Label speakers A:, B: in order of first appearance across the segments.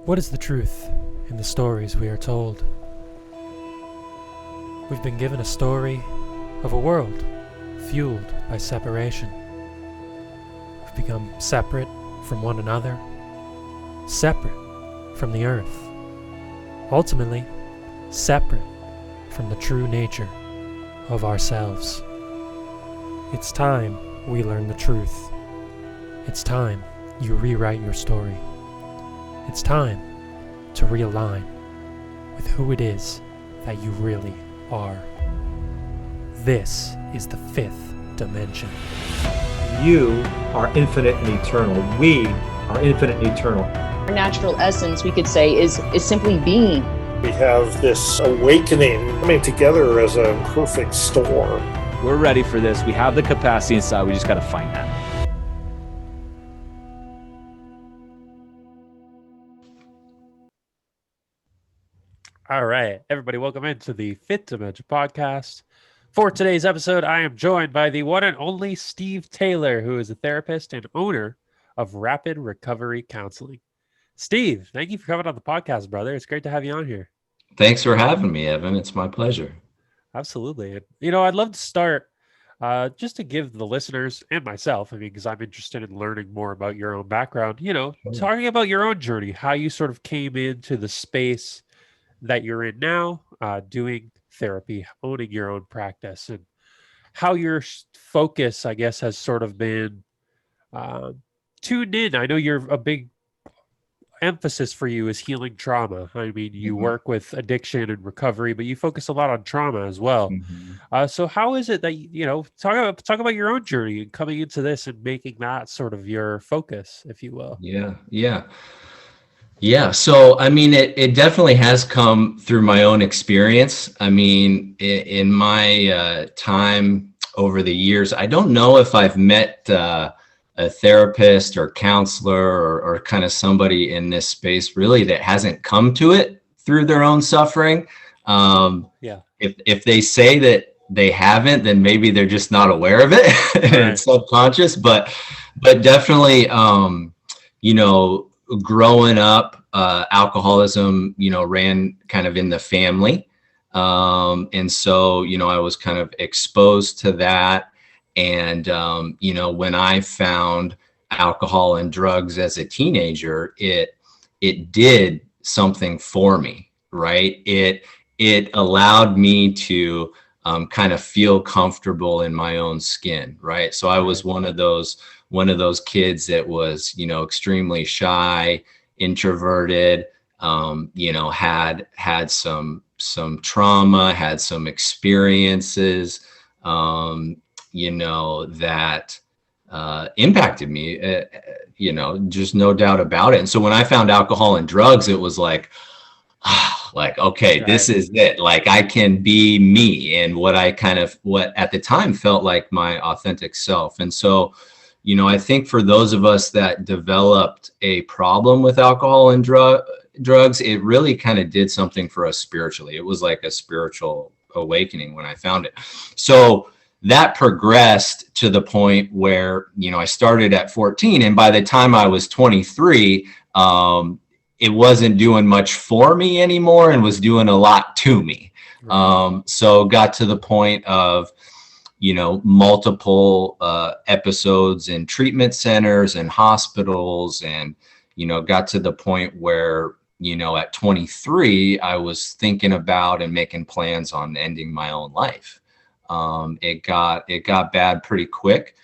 A: What is the truth in the stories we are told? We've been given a story of a world fueled by separation. We've become separate from one another, separate from the earth, ultimately separate from the true nature of ourselves. It's time we learn the truth. It's time you rewrite your story. It's time to realign with who it is that you really are. This is the fifth dimension.
B: You are infinite and eternal. We are infinite and eternal.
C: Our natural essence, we could say, is simply being.
D: We have this awakening coming together as a perfect storm.
E: We're ready for this. We have the capacity inside. We just got to find that.
A: All right, everybody, welcome into the Fifth Dimension podcast. For today's episode, I am joined by the one and only Steve Taylor, who is a therapist and owner of Rapid Recovery Counseling. Steve, thank you for coming on the podcast, brother. It's great to have you on here.
F: Thanks for having me, Evan. It's my pleasure.
A: Absolutely. I'd love to start just to give the listeners and myself, because I'm interested in learning more about your own background, talking about your own journey, how you sort of came into the space that you're in now, doing therapy, owning your own practice, and how your focus, I guess, has sort of been tuned in. I know you're a big emphasis for you is healing trauma. I mean, you work with addiction and recovery, but you focus a lot on trauma as well. So how is it that, talk about your own journey and coming into this and making that sort of your focus, if you will?
F: Yeah. So, I mean, it definitely has come through my own experience. I mean, in my time over the years, I don't know if I've met a therapist or counselor or kind of somebody in this space really that hasn't come to it through their own suffering. If they say that they haven't, then maybe they're just not aware of it. Right. It's subconscious, but definitely, growing up, alcoholism, ran kind of in the family. And so, I was kind of exposed to that. And, when I found alcohol and drugs as a teenager, it did something for me, right? It allowed me to kind of feel comfortable in my own skin, right? So I was one of those kids that was, extremely shy, introverted, had some trauma, had some experiences, that impacted me, just no doubt about it. And so when I found alcohol and drugs, it was like, okay, this is it. Like I can be me and what at the time felt like my authentic self. And so, I think for those of us that developed a problem with alcohol and drugs, it really kind of did something for us spiritually. It was like a spiritual awakening when I found it. So that progressed to the point where, I started at 14, and by the time I was 23, it wasn't doing much for me anymore and was doing a lot to me. Right. So got to the point of, multiple episodes in treatment centers and hospitals, and, got to the point where, at 23, I was thinking about and making plans on ending my own life. It got bad pretty quick.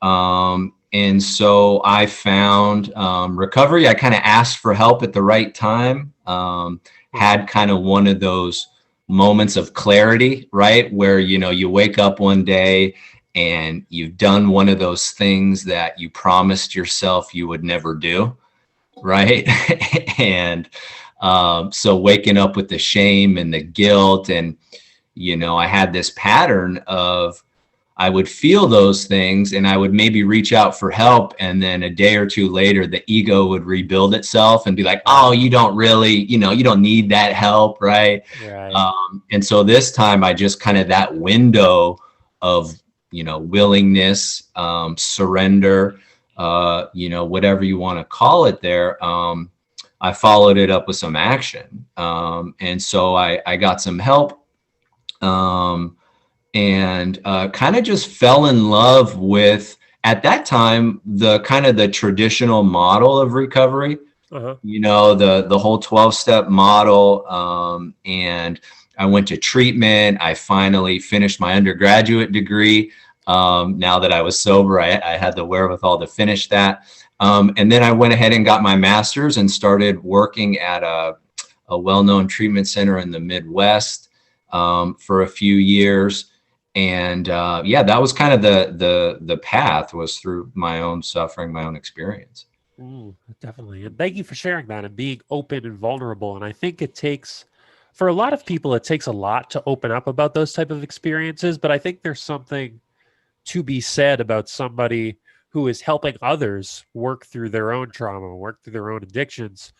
F: And so I found recovery. I kind of asked for help at the right time, had kind of one of those moments of clarity, right? Where, you wake up one day and you've done one of those things that you promised yourself you would never do, right? And so waking up with the shame and the guilt, and, I had this pattern of, I would feel those things and I would maybe reach out for help. And then a day or two later, the ego would rebuild itself and be like, oh, you don't really, you don't need that help. Right. And so this time I just kind of that window of, willingness, surrender, whatever you want to call it there. I followed it up with some action. And so I got some help, and kind of just fell in love with, at that time, the kind of the traditional model of recovery. You know, the whole 12-step model. And I went to treatment. I finally finished my undergraduate degree. Now that I was sober, I had the wherewithal to finish that. And then I went ahead and got my master's and started working at a well-known treatment center in the Midwest for a few years. And yeah, that was kind of the path, was through my own suffering, my own experience.
A: Ooh, definitely. And thank you for sharing that and being open and vulnerable. And I think it takes, for a lot of people, it takes a lot to open up about those type of experiences. But I think there's something to be said about somebody who is helping others work through their own trauma, work through their own addictions,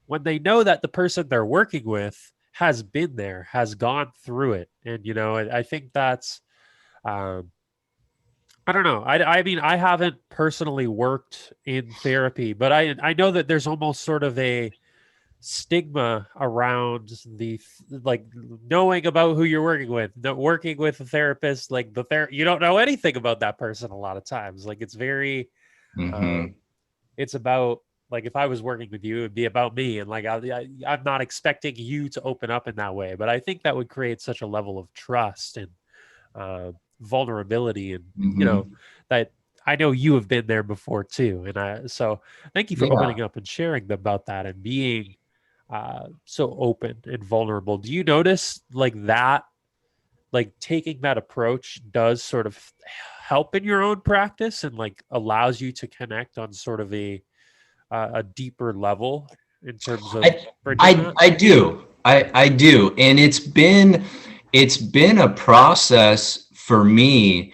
A: when they know that the person they're working with has been there, has gone through it. And, you know, I think that's, I don't know. I mean, I haven't personally worked in therapy, but I know that there's almost sort of a stigma around the like knowing about who you're working with, working with a therapist, like you don't know anything about that person a lot of times. Like it's very, it's about, like if I was working with you, it'd be about me, and like I'm not expecting you to open up in that way. But I think that would create such a level of trust and vulnerability, and you know that I know you have been there before too. And so thank you for opening up and sharing about that and being so open and vulnerable. Do you notice like that, like taking that approach does sort of help in your own practice and like allows you to connect on sort of a deeper level in terms of
F: I do. I do. And it's been a process for me,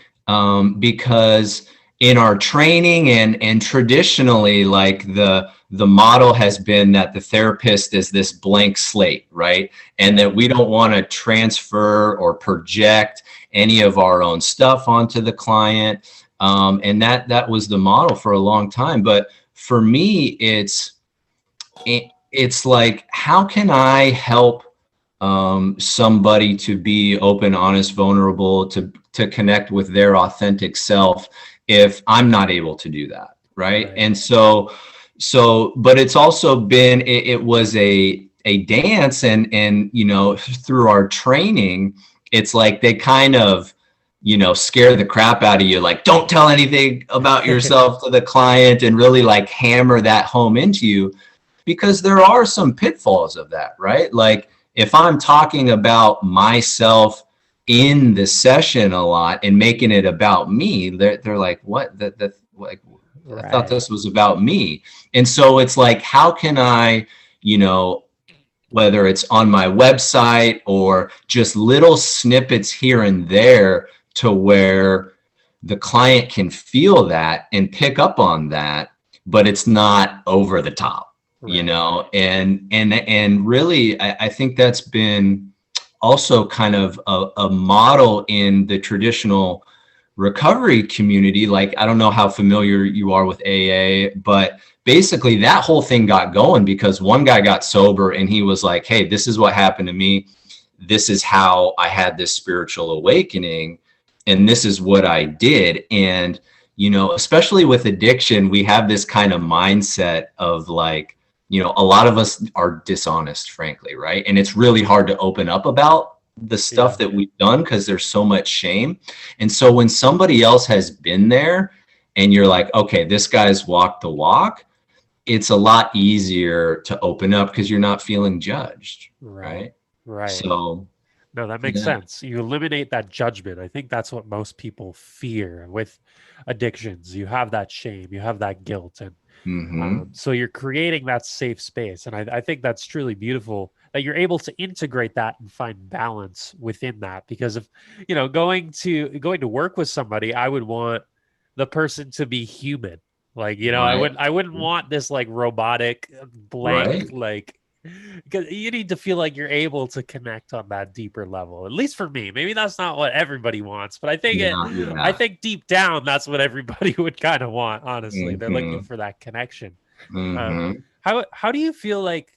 F: because in our training and traditionally, like the model has been that the therapist is this blank slate, right? And that we don't want to transfer or project any of our own stuff onto the client. And that was the model for a long time. But for me, it's like, how can I help somebody to be open, honest, vulnerable, to connect with their authentic self if I'm not able to do that, right? And so, but it's also been, it was a dance, and you know, through our training, it's like they kind of, you know, scare the crap out of you, like, don't tell anything about yourself to the client, and really like hammer that home into you, because there are some pitfalls of that, right? Like if I'm talking about myself in the session a lot and making it about me, they're like, what? Like, I thought this was about me. And so it's like, how can I, you know, whether it's on my website or just little snippets here and there, to where the client can feel that and pick up on that, but it's not over the top, you know? And really, I think that's been also kind of a model in the traditional recovery community. Like, I don't know how familiar you are with AA, but basically that whole thing got going because one guy got sober and he was like, hey, this is what happened to me. This is how I had this spiritual awakening, and this is what I did. And, you know, especially with addiction, we have this kind of mindset of like, you know, a lot of us are dishonest, frankly, right? And it's really hard to open up about the stuff that we've done because there's so much shame. And so when somebody else has been there and you're like, okay, this guy's walked the walk, it's a lot easier to open up because you're not feeling judged, right? So
A: no, that makes sense. You eliminate that judgment. I think that's what most people fear with addictions. You have that shame, you have that guilt, and so you're creating that safe space. And I think that's truly beautiful that you're able to integrate that and find balance within that. Because if, you know, going to work with somebody, I would want the person to be human. Like, you know, I wouldn't want this like robotic blank, like, because you need to feel like you're able to connect on that deeper level. At least for me, maybe that's not what everybody wants, but I think I think deep down that's what everybody would kind of want. Honestly, they're looking for that connection. how do you feel like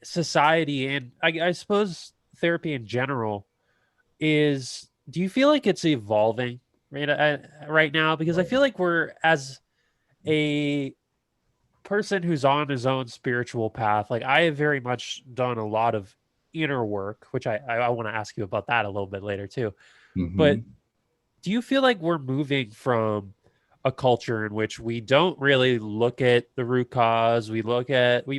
A: society, and I suppose therapy in general, is, do you feel like it's evolving right now? Because I feel like we're, as a person who's on his own spiritual path, like I have very much done a lot of inner work, which I want to ask you about that a little bit later too. But
F: Mhm.
A: do you feel like we're moving from a culture in which we don't really look at the root cause, we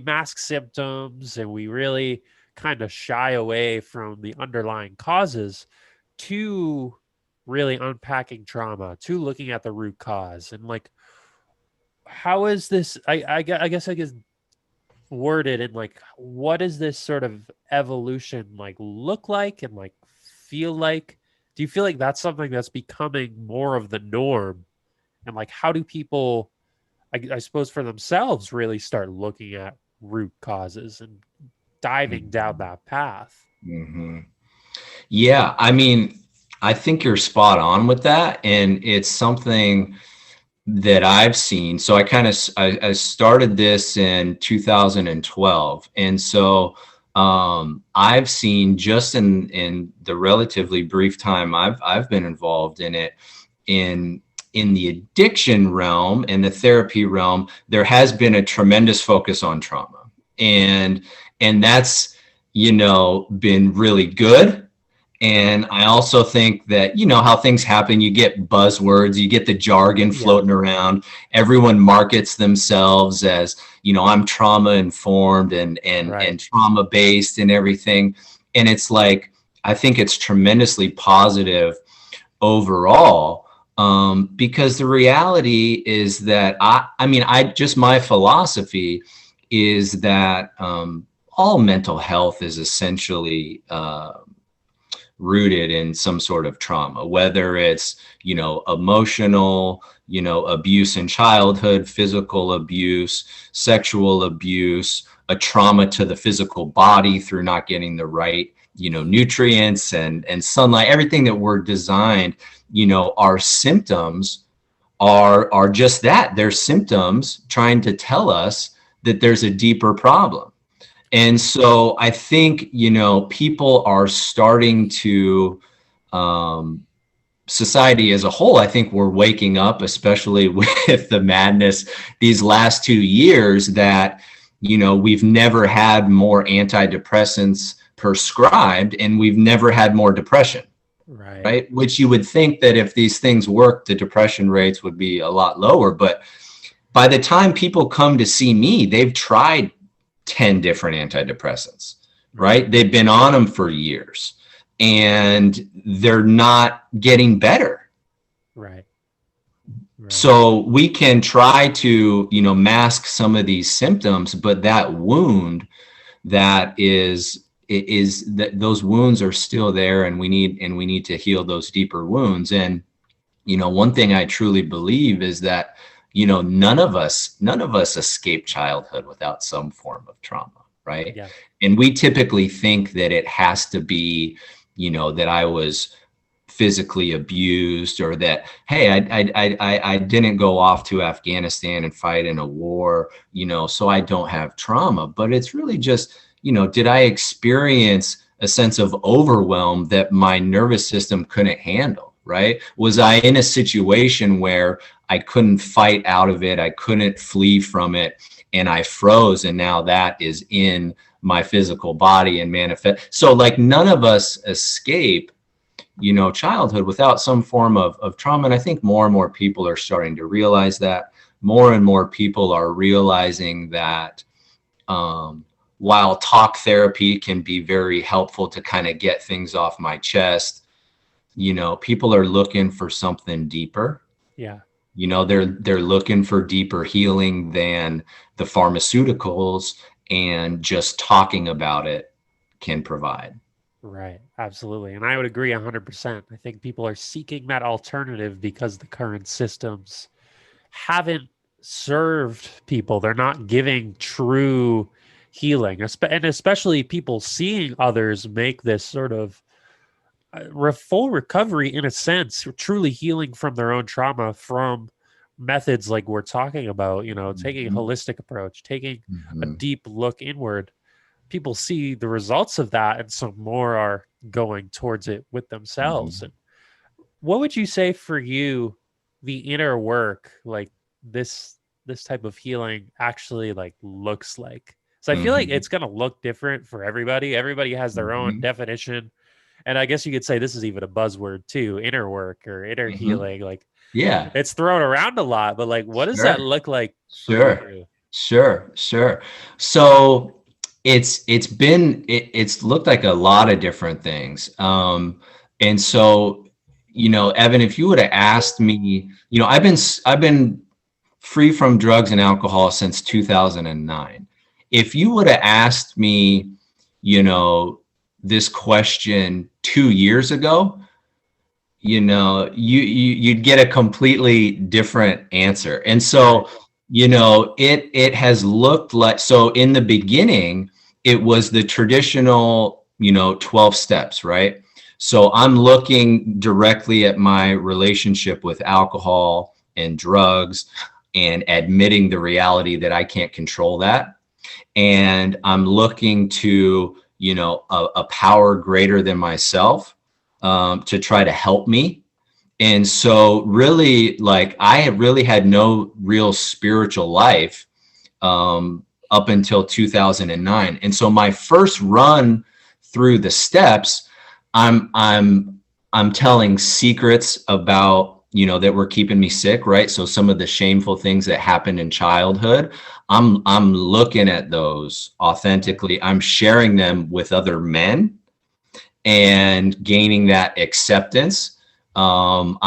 A: mask symptoms, and we really kind of shy away from the underlying causes, to really unpacking trauma, to looking at the root cause? And like, how is this, I guess I guess worded in like, what does this sort of evolution like look like and like feel like? Do you feel like that's something that's becoming more of the norm? And like, how do people, I suppose, for themselves, really start looking at root causes and diving down that path?
F: Mhm. Yeah, I mean, I think you're spot on with that, and it's something that I've seen. So I started this in 2012, and so I've seen, just in the relatively brief time I've been involved in it, in the addiction realm and the therapy realm, there has been a tremendous focus on trauma, and that's, been really good. And I also think that, how things happen, you get buzzwords, you get the jargon
A: Yeah,
F: floating around. Everyone markets themselves as, I'm trauma informed
A: right.
F: and trauma based and everything. And it's like, I think it's tremendously positive overall, because the reality is that I mean, just, my philosophy is that all mental health is essentially rooted in some sort of trauma, whether it's, emotional, abuse in childhood, physical abuse, sexual abuse, a trauma to the physical body through not getting the right, nutrients and sunlight, everything that we're designed, our symptoms are just that. They're symptoms trying to tell us that there's a deeper problem. And so I think, people are starting to, society as a whole, I think we're waking up, especially with the madness these last 2 years, that, we've never had more antidepressants prescribed, and we've never had more depression,
A: Right.
F: right? Which you would think that if these things worked, the depression rates would be a lot lower. But by the time people come to see me, they've tried 10 different antidepressants, right? They've been on them for years, and they're not getting better.
A: Right. Right.
F: So we can try to, mask some of these symptoms, but that wound, that is that those wounds are still there, and we need to heal those deeper wounds. And, one thing I truly believe is that, none of us escape childhood without some form of trauma, right?
A: Yeah.
F: And we typically think that it has to be, that I was physically abused, or that, hey, I didn't go off to Afghanistan and fight in a war, so I don't have trauma. But it's really just, did I experience a sense of overwhelm that my nervous system couldn't handle, right? Was I in a situation where I couldn't fight out of it, I couldn't flee from it, and I froze, and now that is in my physical body and manifest? So, like, none of us escape, childhood without some form of trauma. And I think more and more people are starting to realize that. More and more people are realizing that, while talk therapy can be very helpful to kind of get things off my chest, people are looking for something deeper.
A: Yeah.
F: They're looking for deeper healing than the pharmaceuticals and just talking about it can provide.
A: Right. Absolutely. And I would agree 100%. I think people are seeking that alternative because the current systems haven't served people. They're not giving true healing, and especially people seeing others make this sort of full recovery, in a sense, truly healing from their own trauma, from methods like we're talking about, taking a
F: Mhm.
A: holistic approach, taking a
F: Mhm.
A: deep look inward, people see the results of that, and some more are going towards it with themselves.
F: Mhm.
A: And what would you say for you, the inner work, like this type of healing actually like looks like? So I feel like
F: Mhm.
A: it's gonna look different for everybody. Everybody has their own
F: Mhm.
A: definition. And I guess you could say this is even a buzzword too, inner work or inner
F: Mhm.
A: healing. Like
F: Yeah,
A: it's thrown around a lot, but like what does that
F: sure.
A: look like for
F: Sure.
A: you?
F: Sure. So it's looked like a lot of different things. And so, Evan, if you would have asked me, I've been free from drugs and alcohol since 2009. If you would have asked me, you know, this question 2 years ago, you'd get a completely different answer. And
A: Right.
F: so, it has looked like, so in the beginning, it was the traditional, 12 steps, right? So I'm looking directly at my relationship with alcohol and drugs and admitting the reality that I can't control that. And I'm looking to, a power greater than myself, to try to help me. And so really, like, I have really had no real spiritual life, up until 2009. And so my first run through the steps, I'm I'm I'm telling secrets about, that were keeping me sick, right? So some of the shameful things that happened in childhood, I'm looking at those
A: Right.
F: authentically. I'm sharing them with other men and gaining that acceptance. I'm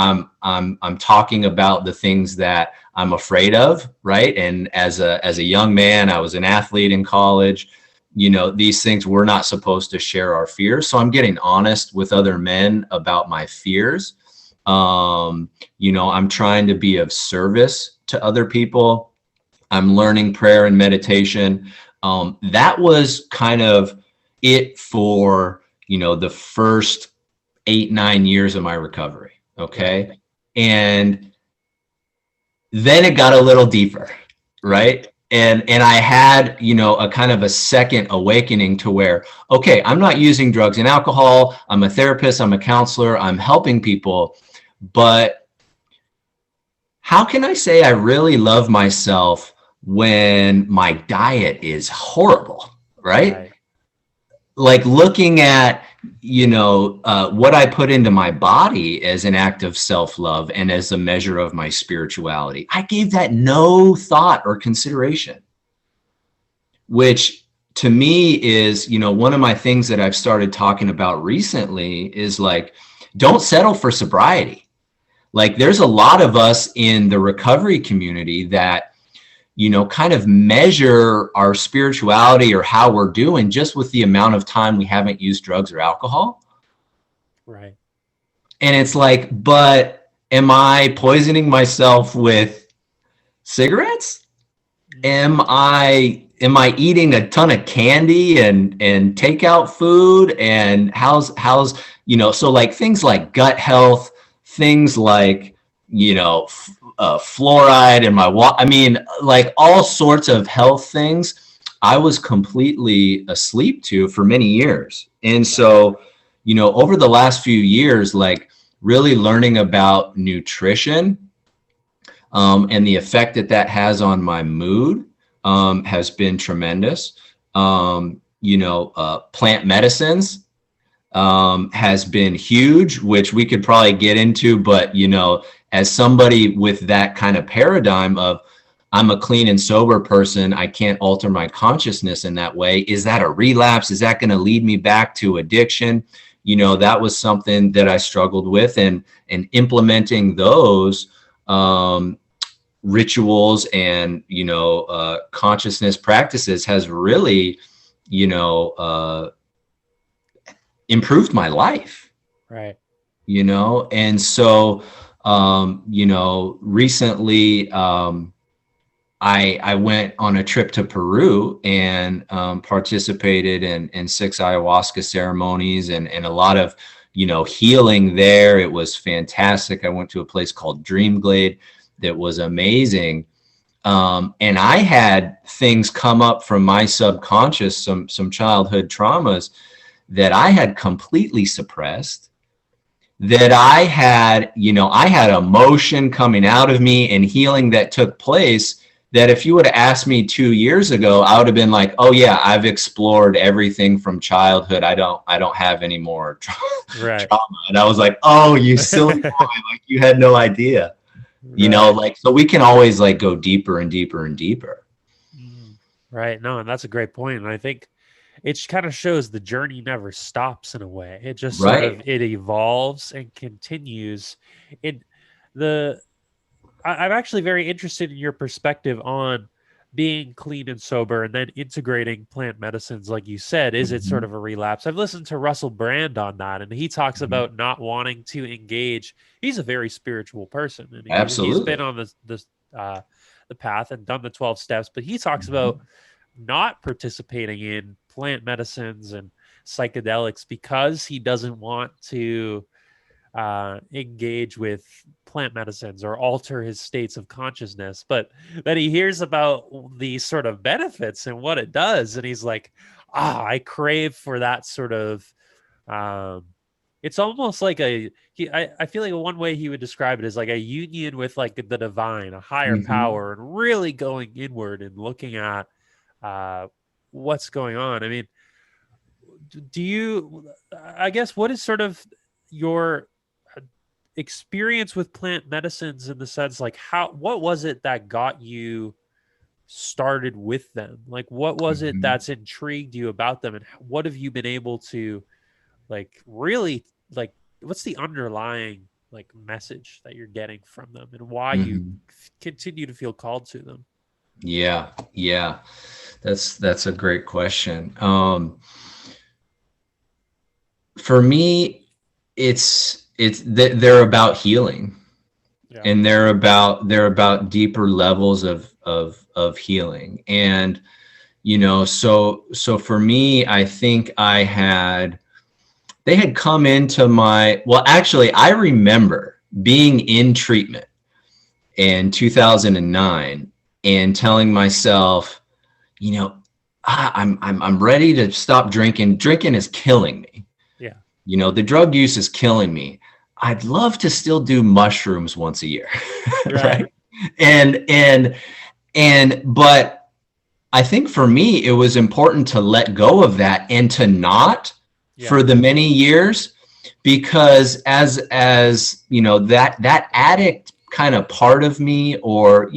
F: talking about the things that I'm afraid of, right? And as a young man, I was an athlete in college. These things, we're not supposed to share our fears. So I'm getting honest with other men about my fears. I'm trying to be of service to other people. I'm learning prayer and meditation. That was kind of it for, the first 8, 9 years of my recovery.
A: Right.
F: Okay. And then it got a little deeper,
A: Right.
F: right? And I had, a kind of a second awakening to where, okay, I'm not using drugs and alcohol. I'm a therapist, I'm a counselor, I'm helping people. But how can I say I really love myself when my diet is horrible, right?
A: Right.
F: Like looking at, what I put into my body as an act of self-love and as a measure of my spirituality. I gave that no thought or consideration, which to me is, one of my things that I've started talking about recently is like, don't settle for sobriety. Like there's a lot of us in the recovery community that, kind of measure our spirituality or how we're doing just with the amount of time we haven't used drugs or alcohol.
A: Right.
F: And it's like, but am I poisoning myself with cigarettes? Am I eating a ton of candy and takeout food? And how's so like things like gut health, things like, fluoride in my water. I mean, like all sorts of health things I was completely asleep to for many years. And
A: Right.
F: so, over the last few years, like really learning about nutrition, and the effect that that has on my mood, has been tremendous. Plant medicines, has been huge, which we could probably get into. But, as somebody with that kind of paradigm of I'm a clean and sober person, I can't alter my consciousness in that way. Is that a relapse? Is that going to lead me back to addiction? That was something that I struggled with, and implementing those, rituals and, consciousness practices has really, you know, uh, improved my life,
A: Right.
F: and so, recently, I went on a trip to Peru and, participated in 6 ayahuasca ceremonies and a lot of, healing there. It was fantastic. I went to a place called Dream Glade, that was amazing. And I had things come up from my subconscious, some childhood traumas that I had completely suppressed, that I had, I had emotion coming out of me and healing that took place, that if you would have asked me 2 years ago, I would have been like, oh yeah, I've explored everything from childhood. I don't have any more
A: Right.
F: trauma. And I was like, oh, you silly boy, like you had no idea.
A: Right.
F: So we can always like go deeper and deeper and deeper.
A: Right. No, and that's a great point. And I think it kind of shows the journey never stops in a way. It just sort of,
F: Right.
A: it evolves and continues. I'm actually very interested in your perspective on being clean and sober and then integrating plant medicines, like you said. Is it sort of a relapse? I've listened to Russell Brand on that, and he talks about not wanting to engage. He's a very spiritual person, and he's
F: Absolutely.
A: been on the path and done the 12 steps, but he talks about not participating in plant medicines and psychedelics because he doesn't want to engage with plant medicines or alter his states of consciousness, but then he hears about these sort of benefits and what it does, and he's like, I crave for that sort of it's almost like I feel like one way he would describe it is like a union with like the divine, a higher power, and really going inward and looking at what's going on. I mean, I guess, what is sort of your experience with plant medicines, in the sense like what was it that got you started with them? Like, what was it that's intrigued you about them, and what have you been able to like really, like, what's the underlying like message that you're getting from them, and why you continue to feel called to them?
F: Yeah. That's a great question. For me, they're about healing, and they're about deeper levels of healing. And, so for me, I think they had come into actually, I remember being in treatment in 2009 and telling myself, I'm ready to stop drinking. Drinking is killing me. Yeah. The drug use is killing me. I'd love to still do mushrooms once a year. Right. But I think for me, it was important to let go of that and to not for the many years, because as that addict kind of part of me, or,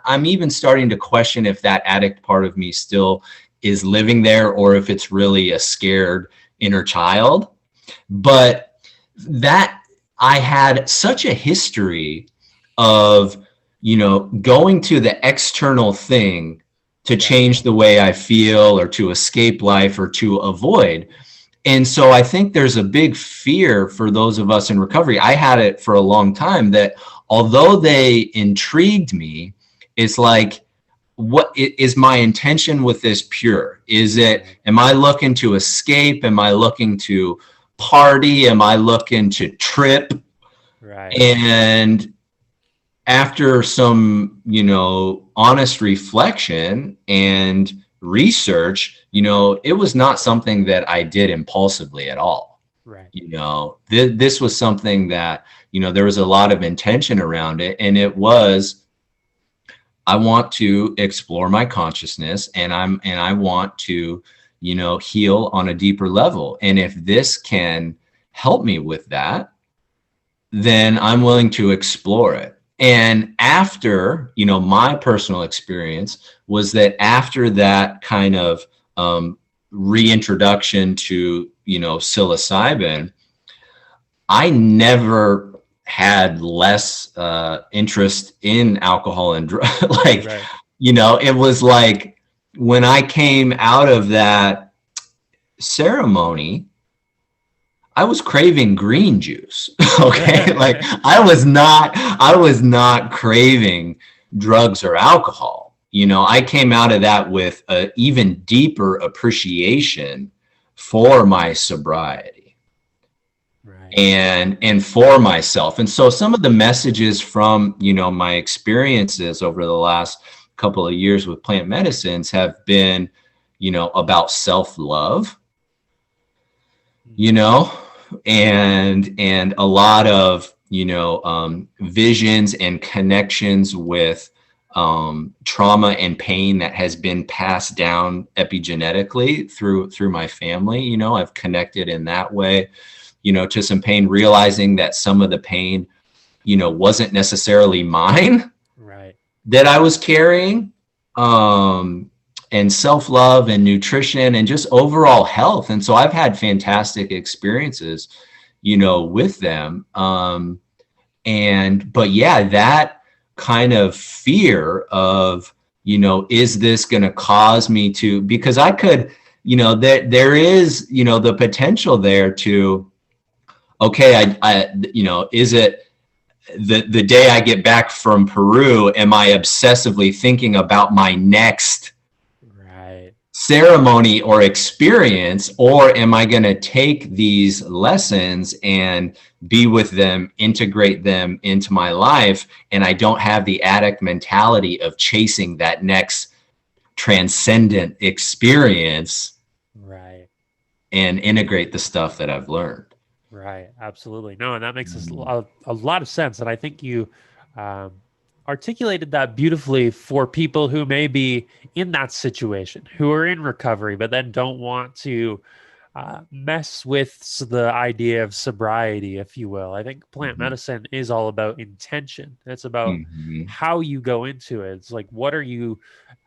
F: I'm even starting to question if that addict part of me still is living there, or if it's really a scared inner child. But that I had such a history of, going to the external thing to change the way I feel, or to escape life, or to avoid. And so I think there's a big fear for those of us in recovery. I had it for a long time, that although they intrigued me, it's like, what is my intention with this pure? Am I looking to escape? Am I looking to party? Am I looking to trip?
A: Right.
F: And after some, honest reflection and research, it was not something that I did impulsively at all.
A: Right.
F: This was something that, there was a lot of intention around it. And it was, I want to explore my consciousness, and I want to, heal on a deeper level. And if this can help me with that, then I'm willing to explore it. And after, my personal experience was that after that kind of reintroduction to, psilocybin, I never had less interest in alcohol and like,
A: Right.
F: It was like when I came out of that ceremony, I was craving green juice. Okay. Like I was not craving drugs or alcohol. I came out of that with an even deeper appreciation for my sobriety.
A: Right.
F: and for myself. And so some of the messages from, my experiences over the last couple of years with plant medicines have been, about self-love, and a lot of, visions and connections with trauma and pain that has been passed down epigenetically through my family. I've connected in that way, to some pain, realizing that some of the pain, wasn't necessarily mine,
A: Right.
F: that I was carrying, and self-love and nutrition and just overall health. And so I've had fantastic experiences, with them. But yeah, that kind of fear of, is this going to cause me to, because I could, there is, the potential there to, okay, is it the day I get back from Peru, am I obsessively thinking about my next ceremony or experience, or am I going to take these lessons and be with them, integrate them into my life, and I don't have the addict mentality of chasing that next transcendent experience,
A: right,
F: and integrate the stuff that I've learned.
A: Right, absolutely. No, and that makes a lot of sense, and I think you articulated that beautifully for people who may be in that situation, who are in recovery, but then don't want to mess with the idea of sobriety, if you will. I think plant medicine is all about intention. It's about how you go into it. It's like, what are you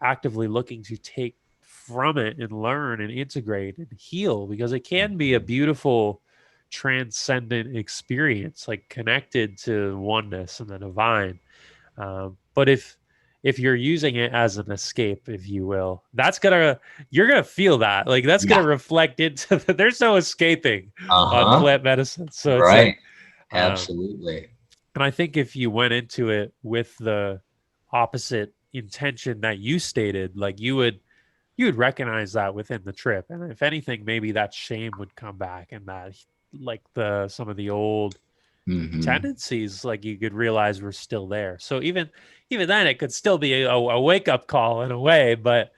A: actively looking to take from it and learn and integrate and heal? Because it can be a beautiful transcendent experience, like connected to oneness and the divine. But if you're using it as an escape, if you will, you're gonna feel that, like that's gonna reflect into there's no escaping on plant medicine. So it's
F: right, absolutely.
A: And I think if you went into it with the opposite intention that you stated, like you would recognize that within the trip, and if anything, maybe that shame would come back, and that like some of the old tendencies, like you could realize were still there. So even then, it could still be a wake up call in a way. But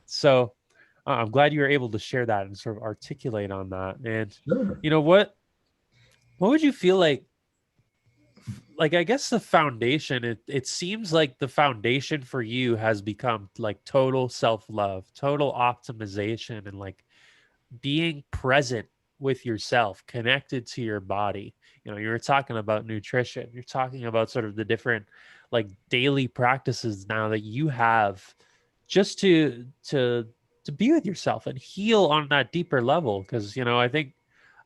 A: So I'm glad you were able to share that and sort of articulate on that. And what would you feel like? Like, I guess the foundation. It seems like the foundation for you has become like total self-love, total optimization, and like being present with yourself, connected to your body. You were talking about nutrition. You're talking about sort of the different like daily practices now that you have just to be with yourself and heal on that deeper level. Because, I think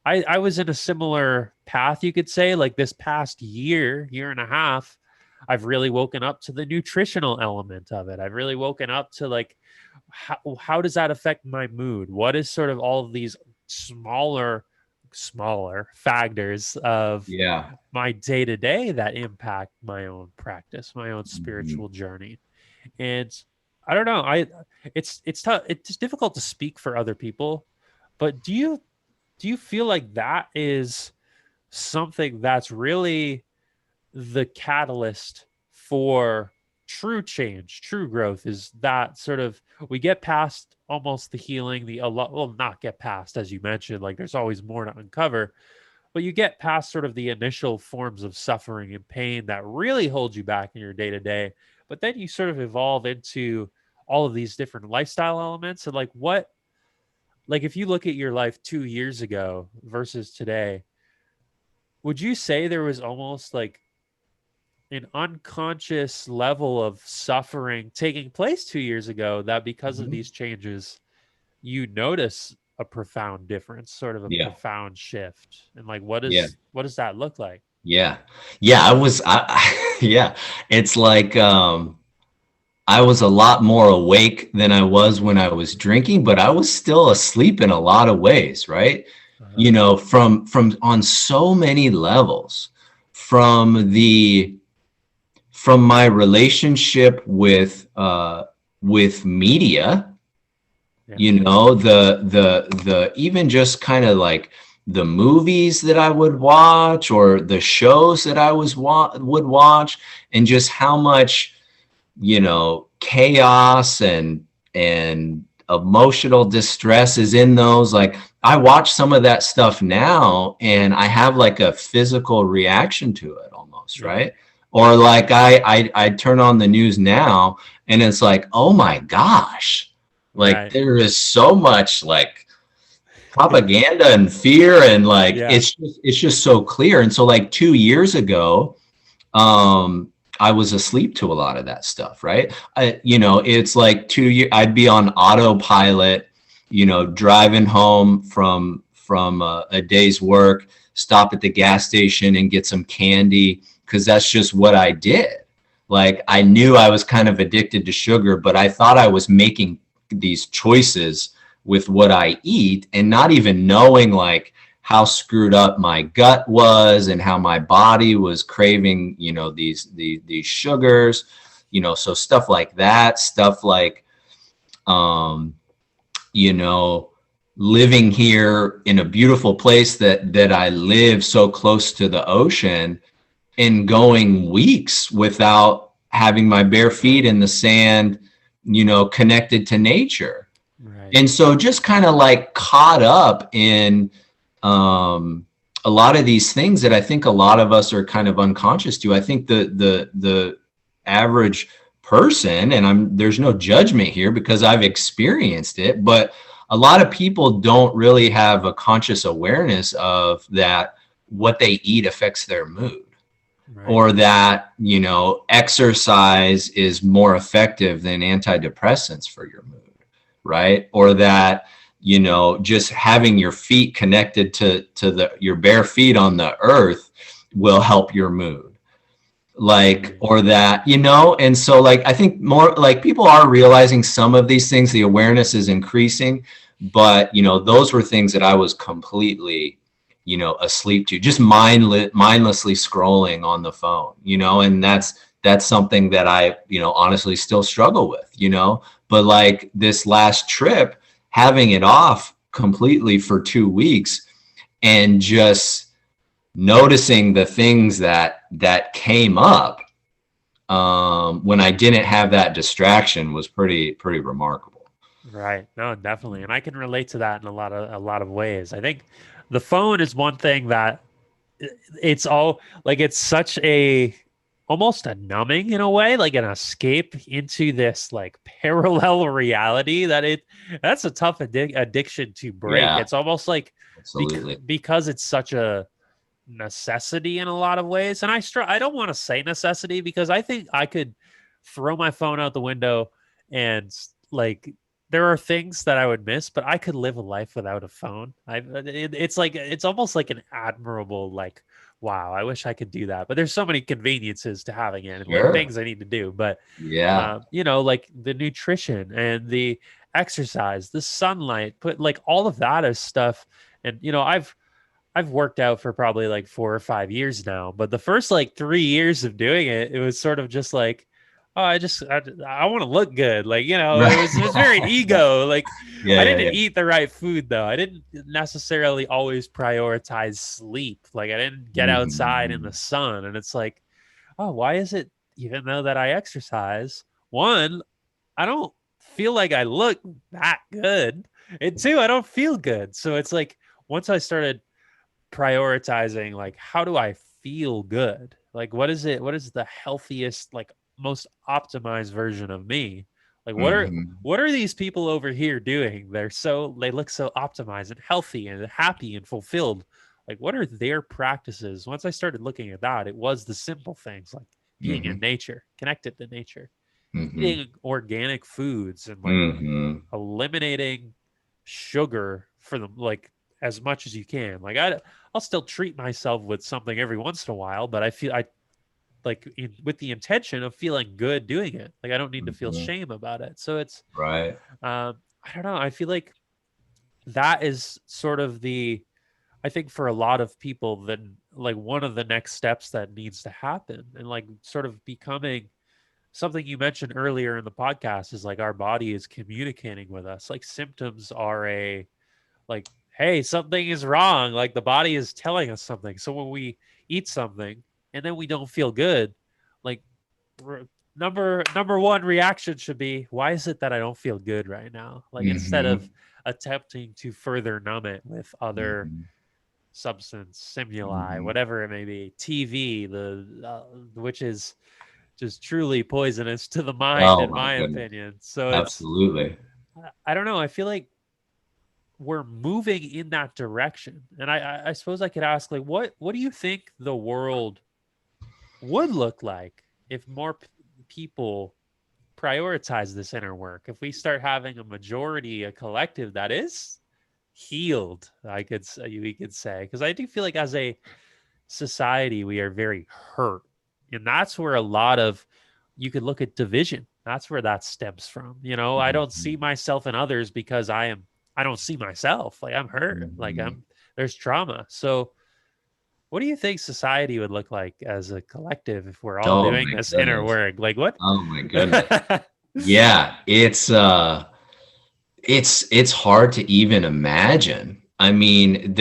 A: I was in a similar path, you could say, like this past year and a half, I've really woken up to the nutritional element of it. I've really woken up to like, how does that affect my mood? What is sort of all of these smaller factors of my day-to-day that impact my own practice, my own spiritual journey? And I don't know, it's tough. It's difficult to speak for other people, but do you feel like that is something that's really the catalyst for true change, true growth? Is that sort of we get past almost the healing, not get past, as you mentioned, like there's always more to uncover, but you get past sort of the initial forms of suffering and pain that really hold you back in your day-to-day, but then you sort of evolve into all of these different lifestyle elements. And like if you look at your life 2 years ago versus today, would you say there was almost like an unconscious level of suffering taking place 2 years ago that because of these changes, you notice a profound difference, sort of a profound shift? And like, what does that look like?
F: It's like, I was a lot more awake than I was when I was drinking, but I was still asleep in a lot of ways, right? From on so many levels, from my relationship with media, the even just kind of like the movies that I would watch or the shows that I would watch, and just how much, chaos and emotional distress is in those. Like, I watch some of that stuff now and I have like a physical reaction to it almost, right? Or like I turn on the news now and it's like, oh my gosh, like there is so much like propaganda and fear, and like it's just so clear. And so like 2 years ago, I was asleep to a lot of that stuff, right? It's like 2 years, I'd be on autopilot, driving home from a day's work, stop at the gas station and get some candy, because that's just what I did. Like, I knew I was kind of addicted to sugar, but I thought I was making these choices with what I eat, and not even knowing like how screwed up my gut was and how my body was craving, these sugars, so stuff like that, stuff like, living here in a beautiful place that I live so close to the ocean, and going weeks without having my bare feet in the sand, connected to nature. Right. And so just kind of like caught up in a lot of these things that I think a lot of us are kind of unconscious to. I think the average person, and there's no judgment here because I've experienced it, but a lot of people don't really have a conscious awareness of that, what they eat affects their mood. Right. Or that, exercise is more effective than antidepressants for your mood, right? Or that, just having your feet connected to your bare feet on the earth will help your mood. Like, or that, and so like, I think more like people are realizing some of these things, the awareness is increasing, but, those were things that I was completely, asleep to, just mindlessly scrolling on the phone, and that's something that I, honestly still struggle with, but like this last trip, having it off completely for 2 weeks and just noticing the things that came up when I didn't have that distraction was pretty remarkable.
A: Right. No, definitely. And I can relate to that in a lot of ways. I think the phone is one thing that it's all like, it's such a almost a numbing in a way, like an escape into this like parallel reality that's a tough addiction to break. Yeah. It's almost like because it's such a necessity in a lot of ways. And I don't want to say necessity, because I think I could throw my phone out the window and like there are things that I would miss, but I could live a life without a phone. It's like, it's almost like an admirable, like, wow, I wish I could do that. But there's so many conveniences to having it and like things I need to do. But like the nutrition and the exercise, the sunlight, put like all of that as stuff. And I've worked out for probably like 4 or 5 years now, but the first like 3 years of doing it, it was sort of just like, oh, I want to look good. Like, it was very ego. Like, I didn't eat the right food though. I didn't necessarily always prioritize sleep. Like, I didn't get outside in the sun. And it's like, oh, why is it, even though that I exercise, one, I don't feel like I look that good. And two, I don't feel good. So it's like, once I started prioritizing, like, how do I feel good? Like, what is the healthiest, like most optimized version of me? Like, what are these people over here doing? They look so optimized and healthy and happy and fulfilled. Like, what are their practices? Once I started looking at that, it was the simple things like being in nature, connected to nature, eating organic foods, and like eliminating sugar for them, like as much as you can. Like, I'll still treat myself with something every once in a while, but I feel with the intention of feeling good doing it. Like, I don't need to feel shame about it. So it's right. I don't know. I feel like that is sort of I think for a lot of people, then like one of the next steps that needs to happen, and like sort of becoming something you mentioned earlier in the podcast, is like our body is communicating with us. Like, symptoms are like hey, something is wrong. Like the body is telling us something. So when we eat something and then we don't feel good, like number one reaction should be, why is it that I don't feel good right now? Like instead of
F: Hmm.
A: attempting to further numb it with other
F: Hmm.
A: substance, stimuli,
F: Hmm.
A: whatever it may be, TV, which is just truly poisonous to the mind,
F: Oh
A: in
F: my
A: my
F: goodness.
A: opinion. So it's,
F: Absolutely.
A: I don't know. I feel like we're moving in that direction, and I suppose I could ask, like, what do you think the world would look like if more people prioritize this inner work? If we start having a majority, a collective that is healed, we could say, because I do feel like as a society we are very hurt, and that's where a lot of, you could look at division, that's where that stems from. I don't see
F: Mhm.
A: myself in others because I don't see myself. Like I'm hurt, like
F: Mhm.
A: there's trauma. So what do you think society would look like as a collective if we're all
F: Oh
A: doing
F: my
A: this inner
F: goodness.
A: work? Like what?
F: Oh my goodness. Yeah, it's hard to even imagine. I mean,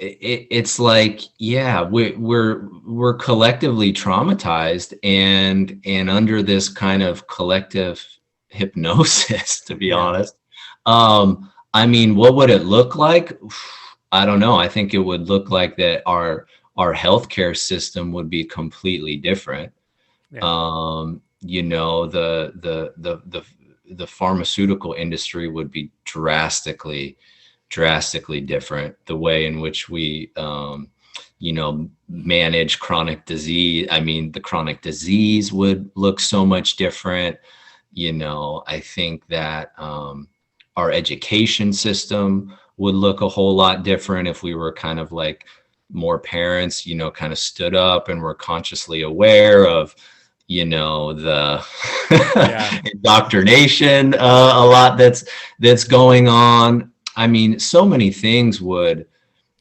F: it's like, yeah, we're collectively traumatized and under this kind of collective hypnosis, to be
A: Yeah.
F: honest. I mean, what would it look like? I don't know. I think it would look like that our healthcare system would be completely different.
A: Yeah.
F: The pharmaceutical industry would be drastically different. The way in which we manage chronic disease. I mean, the chronic disease would look so much different. I think that our education system would look a whole lot different if we were kind of like more parents, kind of stood up and were consciously aware of, the
A: Yeah.
F: indoctrination, a lot that's going on. I mean, so many things would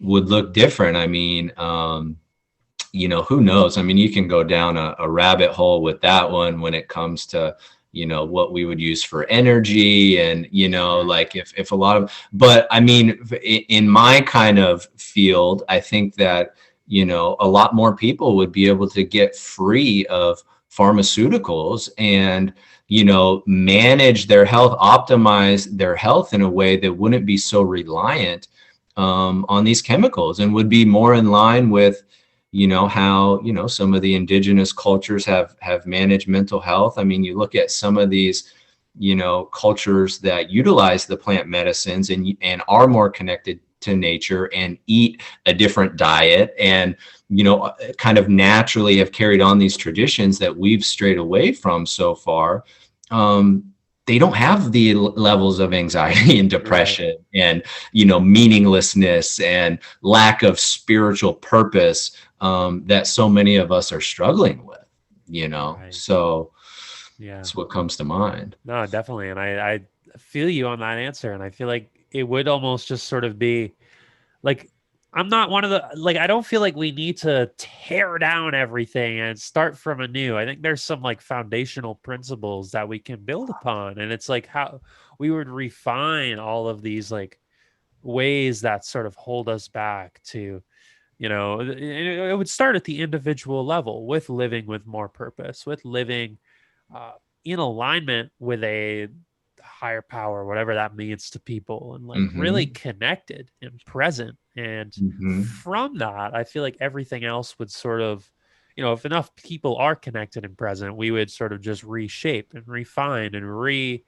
F: look different. I mean, who knows? I mean, you can go down a rabbit hole with that one when it comes to, what we would use for energy and,
A: Right.
F: like if a lot of, but I mean, in my kind of field, I think that, a lot more people would be able to get free of pharmaceuticals and, manage their health, optimize their health in a way that wouldn't be so reliant on these chemicals and would be more in line with how some of the indigenous cultures have managed mental health. I mean, you look at some of these cultures that utilize the plant medicines and are more connected to nature and eat a different diet and kind of naturally have carried on these traditions that we've strayed away from so far. They don't have the levels of anxiety and
A: Right.
F: depression and meaninglessness and lack of spiritual purpose that so many of us are struggling with.
A: Right.
F: So
A: Yeah.
F: that's what comes to mind.
A: No, definitely. And I feel you on that answer. And I feel like it would almost just sort of be like, I'm not one of the, like, I don't feel like we need to tear down everything and start from anew. I think there's some like foundational principles that we can build upon. And it's like how we would refine all of these like ways that sort of hold us back to, it would start at the individual level with living with more purpose, with living uh, in alignment with a higher power, whatever that means to people, and like really
F: Hmm.
A: connected and present. And
F: Hmm.
A: from that, I feel like everything else would sort of, if enough people are connected and present, we would sort of just reshape and refine and redefine,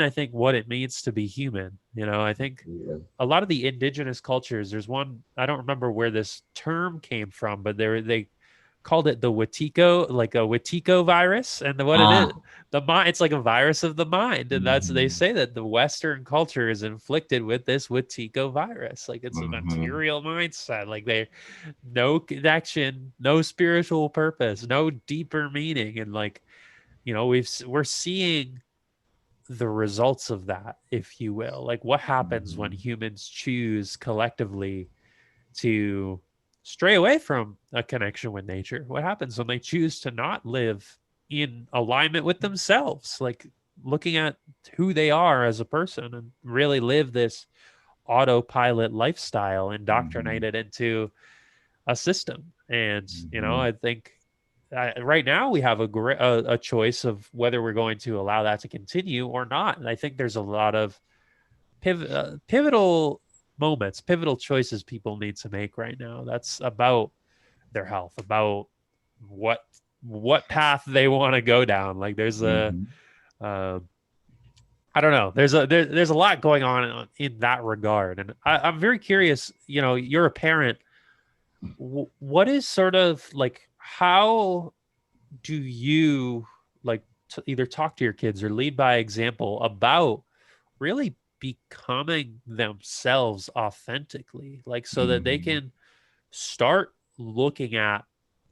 A: I think, what it means to be human. I think
F: Yeah.
A: a lot of the indigenous cultures, there's one, I don't remember where this term came from, but they called it the Wetiko, like a Wetiko virus. And what it is,
F: Ah.
A: the mind, it's like a virus of the mind. And they
F: Hmm.
A: say that the Western culture is inflicted with this Wetiko virus. Like it's a
F: Hmm.
A: material mindset. Like they, no connection, no spiritual purpose, no deeper meaning. And like, we're seeing the results of that, if you will. Like what happens when humans choose collectively to stray away from a connection with nature? What happens when they choose to not live in alignment with themselves? Like looking at who they are as a person and really live this autopilot lifestyle indoctrinated into a system. And I think right now we have a choice of whether we're going to allow that to continue or not. And I think there's a lot of pivotal moments, pivotal choices people need to make right now. That's about their health, about what path they want to go down. Like there's a I don't know. There's a lot going on in that regard, and I'm very curious. You're a parent. What is sort of like, how do you like to either talk to your kids or lead by example about really becoming themselves authentically, like so that they can start looking at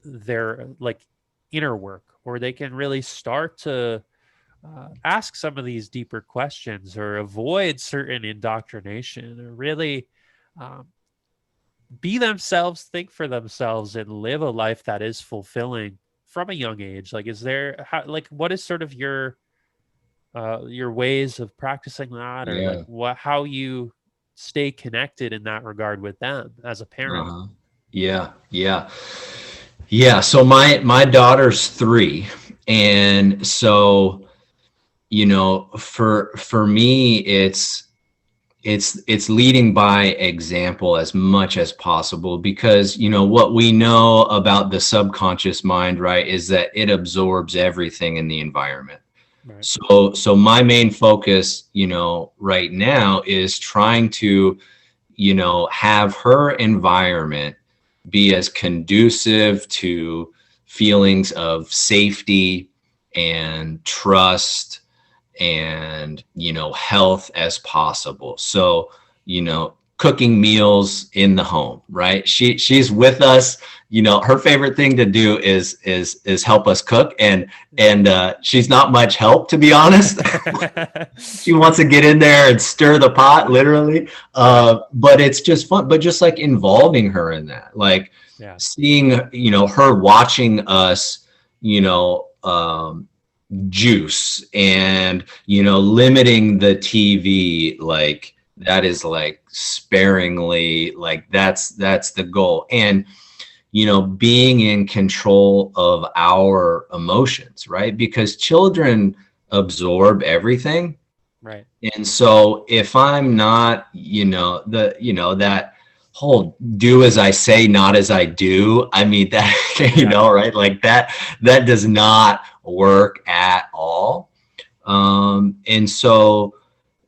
A: their like inner work, or they can really start to ask some of these deeper questions or avoid certain indoctrination, or really um, be themselves, think for themselves, and live a life that is fulfilling from a young age? Like, is there what is sort of your ways of practicing that, or like
F: Yeah.
A: how you stay connected in that regard with them as a parent?
F: Uh-huh. Yeah. Yeah. Yeah. So my daughter's 3. And so, for me, it's leading by example as much as possible, because what we know about the subconscious mind, right, is that it absorbs everything in the environment.
A: Right.
F: So my main focus right now is trying to have her environment be as conducive to feelings of safety and trust and health as possible. So cooking meals in the home, right? She's with us. Her favorite thing to do is help us cook, and she's not much help, to be honest. She wants to get in there and stir the pot, literally. But it's just fun. But just like involving her in that, like seeing her watching us, juice, and limiting the TV, like that is like sparingly, like that's the goal. And being in control of our emotions, right? Because children absorb everything.
A: Right.
F: And so if I'm not, that whole do as I say, not as I do, I mean that, right? Like that does not work at all. And so,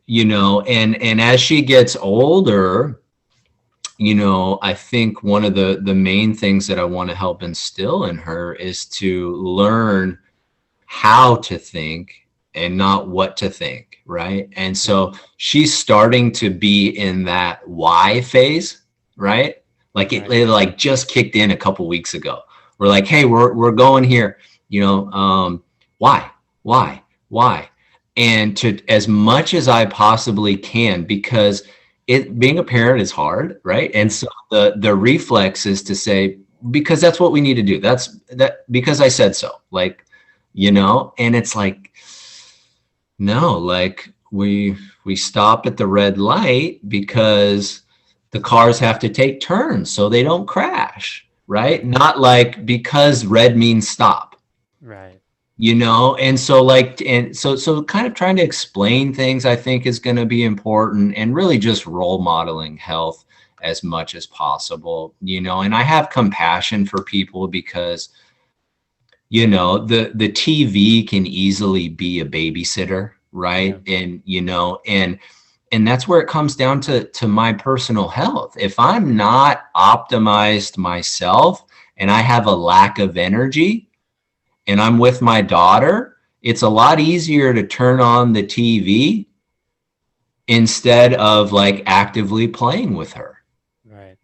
F: and as she gets older, I think one of the main things that I want to help instill in her is to learn how to think and not what to think, right? And so she's starting to be in that why phase, right? Like it like just kicked in a couple weeks ago. We're like, hey, we're going here, why? And to as much as I possibly can, because being a parent is hard, right? And so the reflex is to say, because that's what we need to do. That's because I said so, like, and it's like, no, like we stop at the red light because the cars have to take turns so they don't crash, right? Not like because red means stop.
A: Right.
F: And so kind of trying to explain things, I think, is going to be important, and really just role modeling health as much as possible, and I have compassion for people because, the TV can easily be a babysitter, right?
A: Yeah.
F: And that's where it comes down to my personal health. If I'm not optimized myself and I have a lack of energy, and I'm with my daughter, it's a lot easier to turn on the TV instead of like actively playing with her.
A: Right.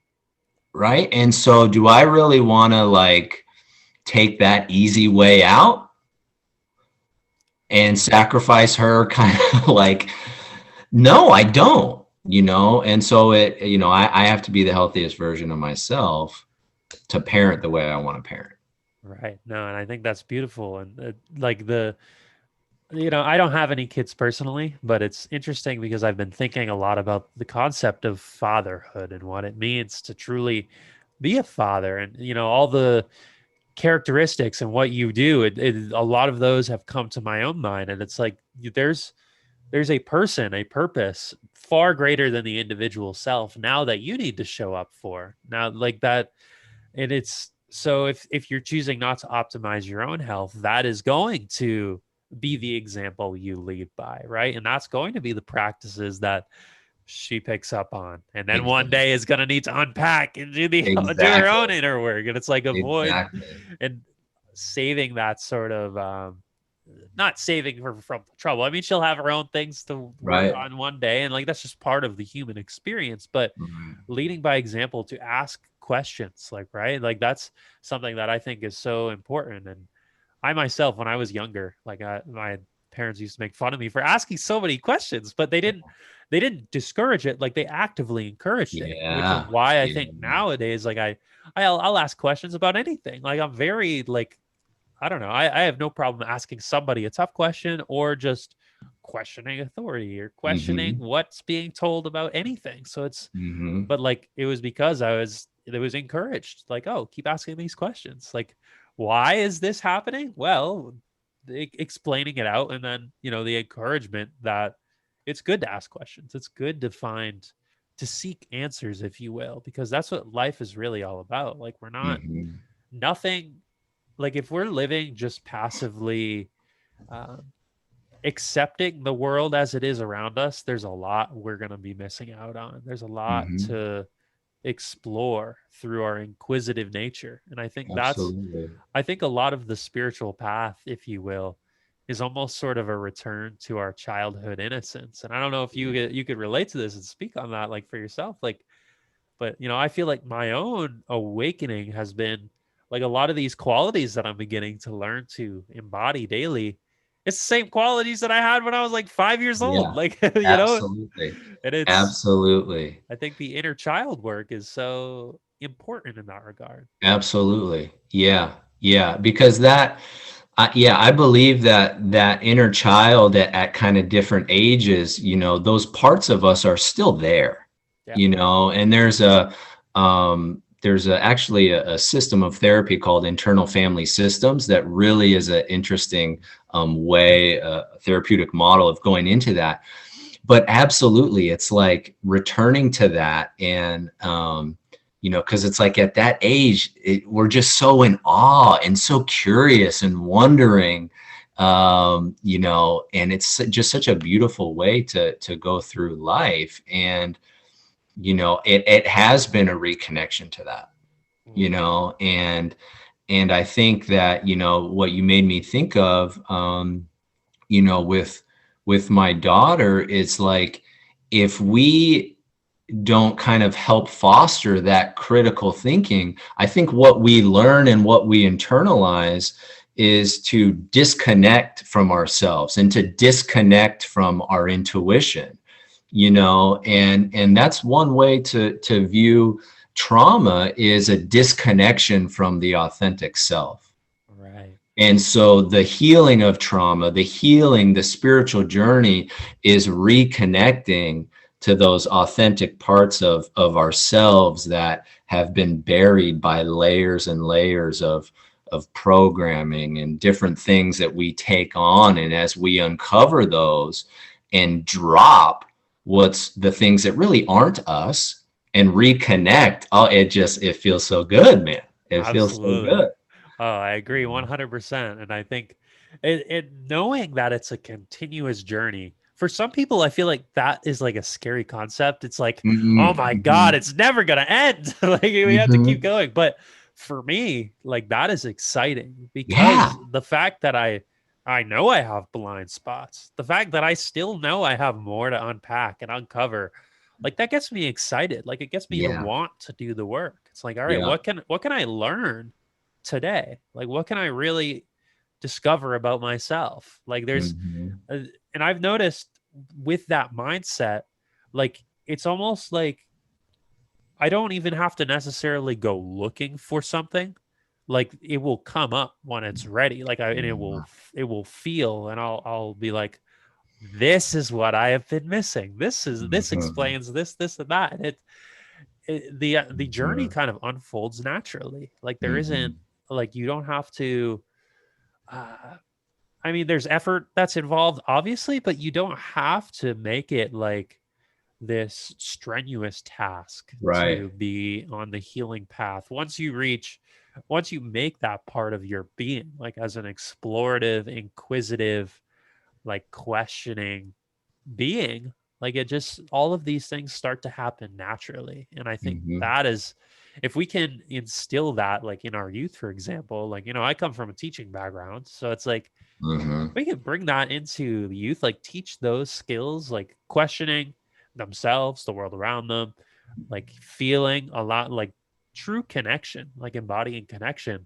F: Right. And so do I really want to like take that easy way out and sacrifice her? Kind of like, no, I don't, and so I have to be the healthiest version of myself to parent the way I want to parent.
A: Right. No, and I think that's beautiful. And like I don't have any kids personally, but it's interesting because I've been thinking a lot about the concept of fatherhood and what it means to truly be a father, and all the characteristics and what you do. A lot of those have come to my own mind, and it's like there's a person, a purpose far greater than the individual self now that you need to show up for now, like that. And it's so if you're choosing not to optimize your own health, that is going to be the example you lead by, right? And that's going to be the practices that she picks up on, and then one
F: Exactly.
A: day is going to need to unpack and do the do her
F: Exactly.
A: own inner work. And it's like avoid
F: Exactly.
A: and saving that sort of not saving her from trouble. I mean, she'll have her own things to work
F: Right.
A: on one day, and like that's just part of the human experience. But
F: Right.
A: leading by example, to ask questions, like, right, like that's something that I think is so important. And I myself, when I was younger, like my parents used to make fun of me for asking so many questions, but they didn't discourage it. Like they actively encouraged it, which is
F: Yeah.
A: why I
F: Yeah.
A: think nowadays, like I'll ask questions about anything. Like I'm very like, I don't know. I have no problem asking somebody a tough question, or just questioning authority, or questioning
F: Hmm.
A: what's being told about anything. So
F: Hmm.
A: but like it was because it was encouraged, like, oh, keep asking these questions. Like, why is this happening? Well, explaining it out, and then, the encouragement that it's good to ask questions. It's good to seek answers, if you will, because that's what life is really all about. Like, we're not
F: Hmm.
A: nothing like if we're living just passively um, accepting the world as it is around us, there's a lot we're going to be missing out on. There's a lot
F: Hmm.
A: to explore through our inquisitive nature. And
F: Absolutely.
A: I think a lot of the spiritual path, if you will, is almost sort of a return to our childhood innocence. And I don't know if you could relate to this and speak on that, like, for yourself. Like, but I feel like my own awakening has been like a lot of these qualities that I'm beginning to learn to embody daily. It's the same qualities that I had when I was like 5 years old.
F: Yeah.
A: Like,
F: Absolutely.
A: and it's,
F: Absolutely.
A: I think the inner child work is so important in that regard.
F: Absolutely. Yeah. Yeah. Because yeah, I believe that that inner child at kind of different ages, those parts of us are still there,
A: Yeah.
F: and there's actually a system of therapy called internal family systems that really is an interesting way, a therapeutic model of going into that. But absolutely, it's like returning to that. And because it's like at that age, we're just so in awe and so curious and wondering, and it's just such a beautiful way to go through life. And it has been a reconnection to that,
A: Mm.
F: and I think that what you made me think of, with my daughter, it's like if we don't kind of help foster that critical thinking, I think what we learn and what we internalize is to disconnect from ourselves and to disconnect from our intuition, and that's one way to view trauma, is a disconnection from the authentic self.
A: Right.
F: And so the healing of trauma, the spiritual journey is reconnecting to those authentic parts of ourselves that have been buried by layers and layers of programming and different things that we take on. And as we uncover those and drop what's the things that really aren't us and reconnect, it feels so good, man. It feels so
A: Absolutely.
F: good.
A: Oh, I agree 100%. And I think it knowing that it's a continuous journey. For some people, I feel like that is like a scary concept. It's like, oh my God,
F: Mhm.
A: it's never gonna end. Like we have to keep
F: Mhm.
A: going. But for me, like that is exciting
F: Yeah.
A: because the fact that I know I have blind spots, the fact that I still know I have more to unpack and uncover, like that gets me excited. Like it gets me to
F: Yeah.
A: want to do the work. It's like, all right,
F: Yeah.
A: what can I learn today? Like, what can I really discover about myself? Like,
F: Mhm.
A: uh, and I've noticed with that mindset, like, it's almost like I don't even have to necessarily go looking for something. like it will come up when it's ready. Like and it will feel, and I'll be like, this is what I have been missing. This explains this and that. And the journey kind of unfolds naturally. Like there isn't, like, you don't have to, I mean, there's effort that's involved, obviously, but you don't have to make it like this strenuous task
F: Right.
A: to be on the healing path. Once you make that part of your being, like as an explorative, inquisitive, like questioning being, like it just, all of these things start to happen naturally. And I think that is, if we can instill that, like in our youth, for example, like, I come from a teaching background, so it's like, we can bring that into the youth, like teach those skills, like questioning themselves, the world around them, like feeling a lot, like true connection, like embodying connection.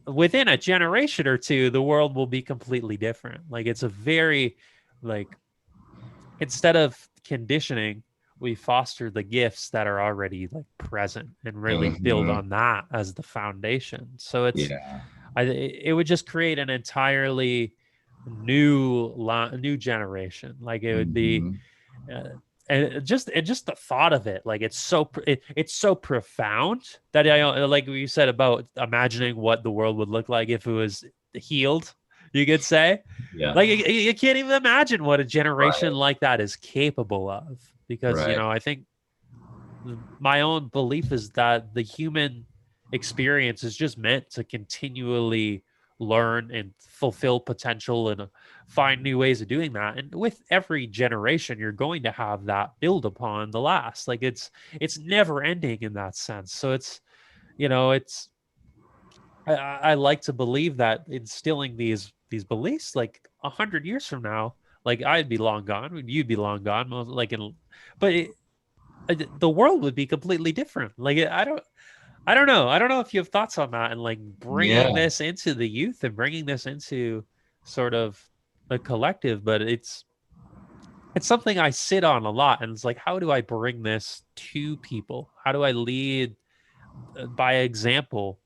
A: Within a generation or two, the world will be completely different. Like it's a very, like, instead of conditioning, we foster the gifts that are already like present and really build on that as the foundation. So it's, it would just create an entirely new generation. Like it would be, and just the thought of it, like it's so profound that I, like you said about imagining what the world would look like if it was healed, you could say.
F: Yeah.
A: Like you can't even imagine what a generation like that is capable of, because I think my own belief is that the human experience is just meant to continually learn and fulfill potential and find new ways of doing that. And with every generation, you're going to have that build upon the last. Like it's never ending in that sense. So it's, I like to believe that instilling these beliefs, like 100 years from now, like I'd be long gone, you'd be long gone, like the world would be completely different. Like I don't know if you have thoughts on that, and like bringing this into the youth and bringing this into sort of the collective, but it's something I sit on a lot, and it's like, how do I bring this to people? How do I lead by example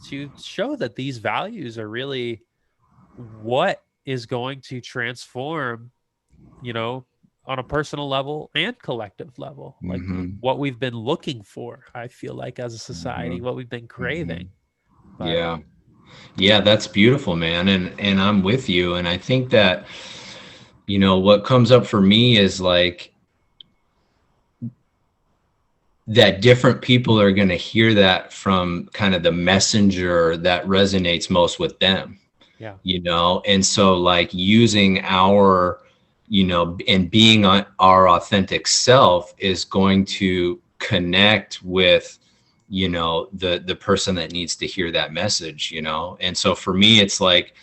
A: to show that these values are really what is going to transform, on a personal level and collective level, like what we've been looking for, I feel like, as a society, what we've been craving. But,
F: yeah, that's beautiful, man. And I'm with you. And I think that, what comes up for me is like that different people are going to hear that from kind of the messenger that resonates most with them. And so like using our, and being our authentic self is going to connect with, the person that needs to hear that message, And so for me, it's like,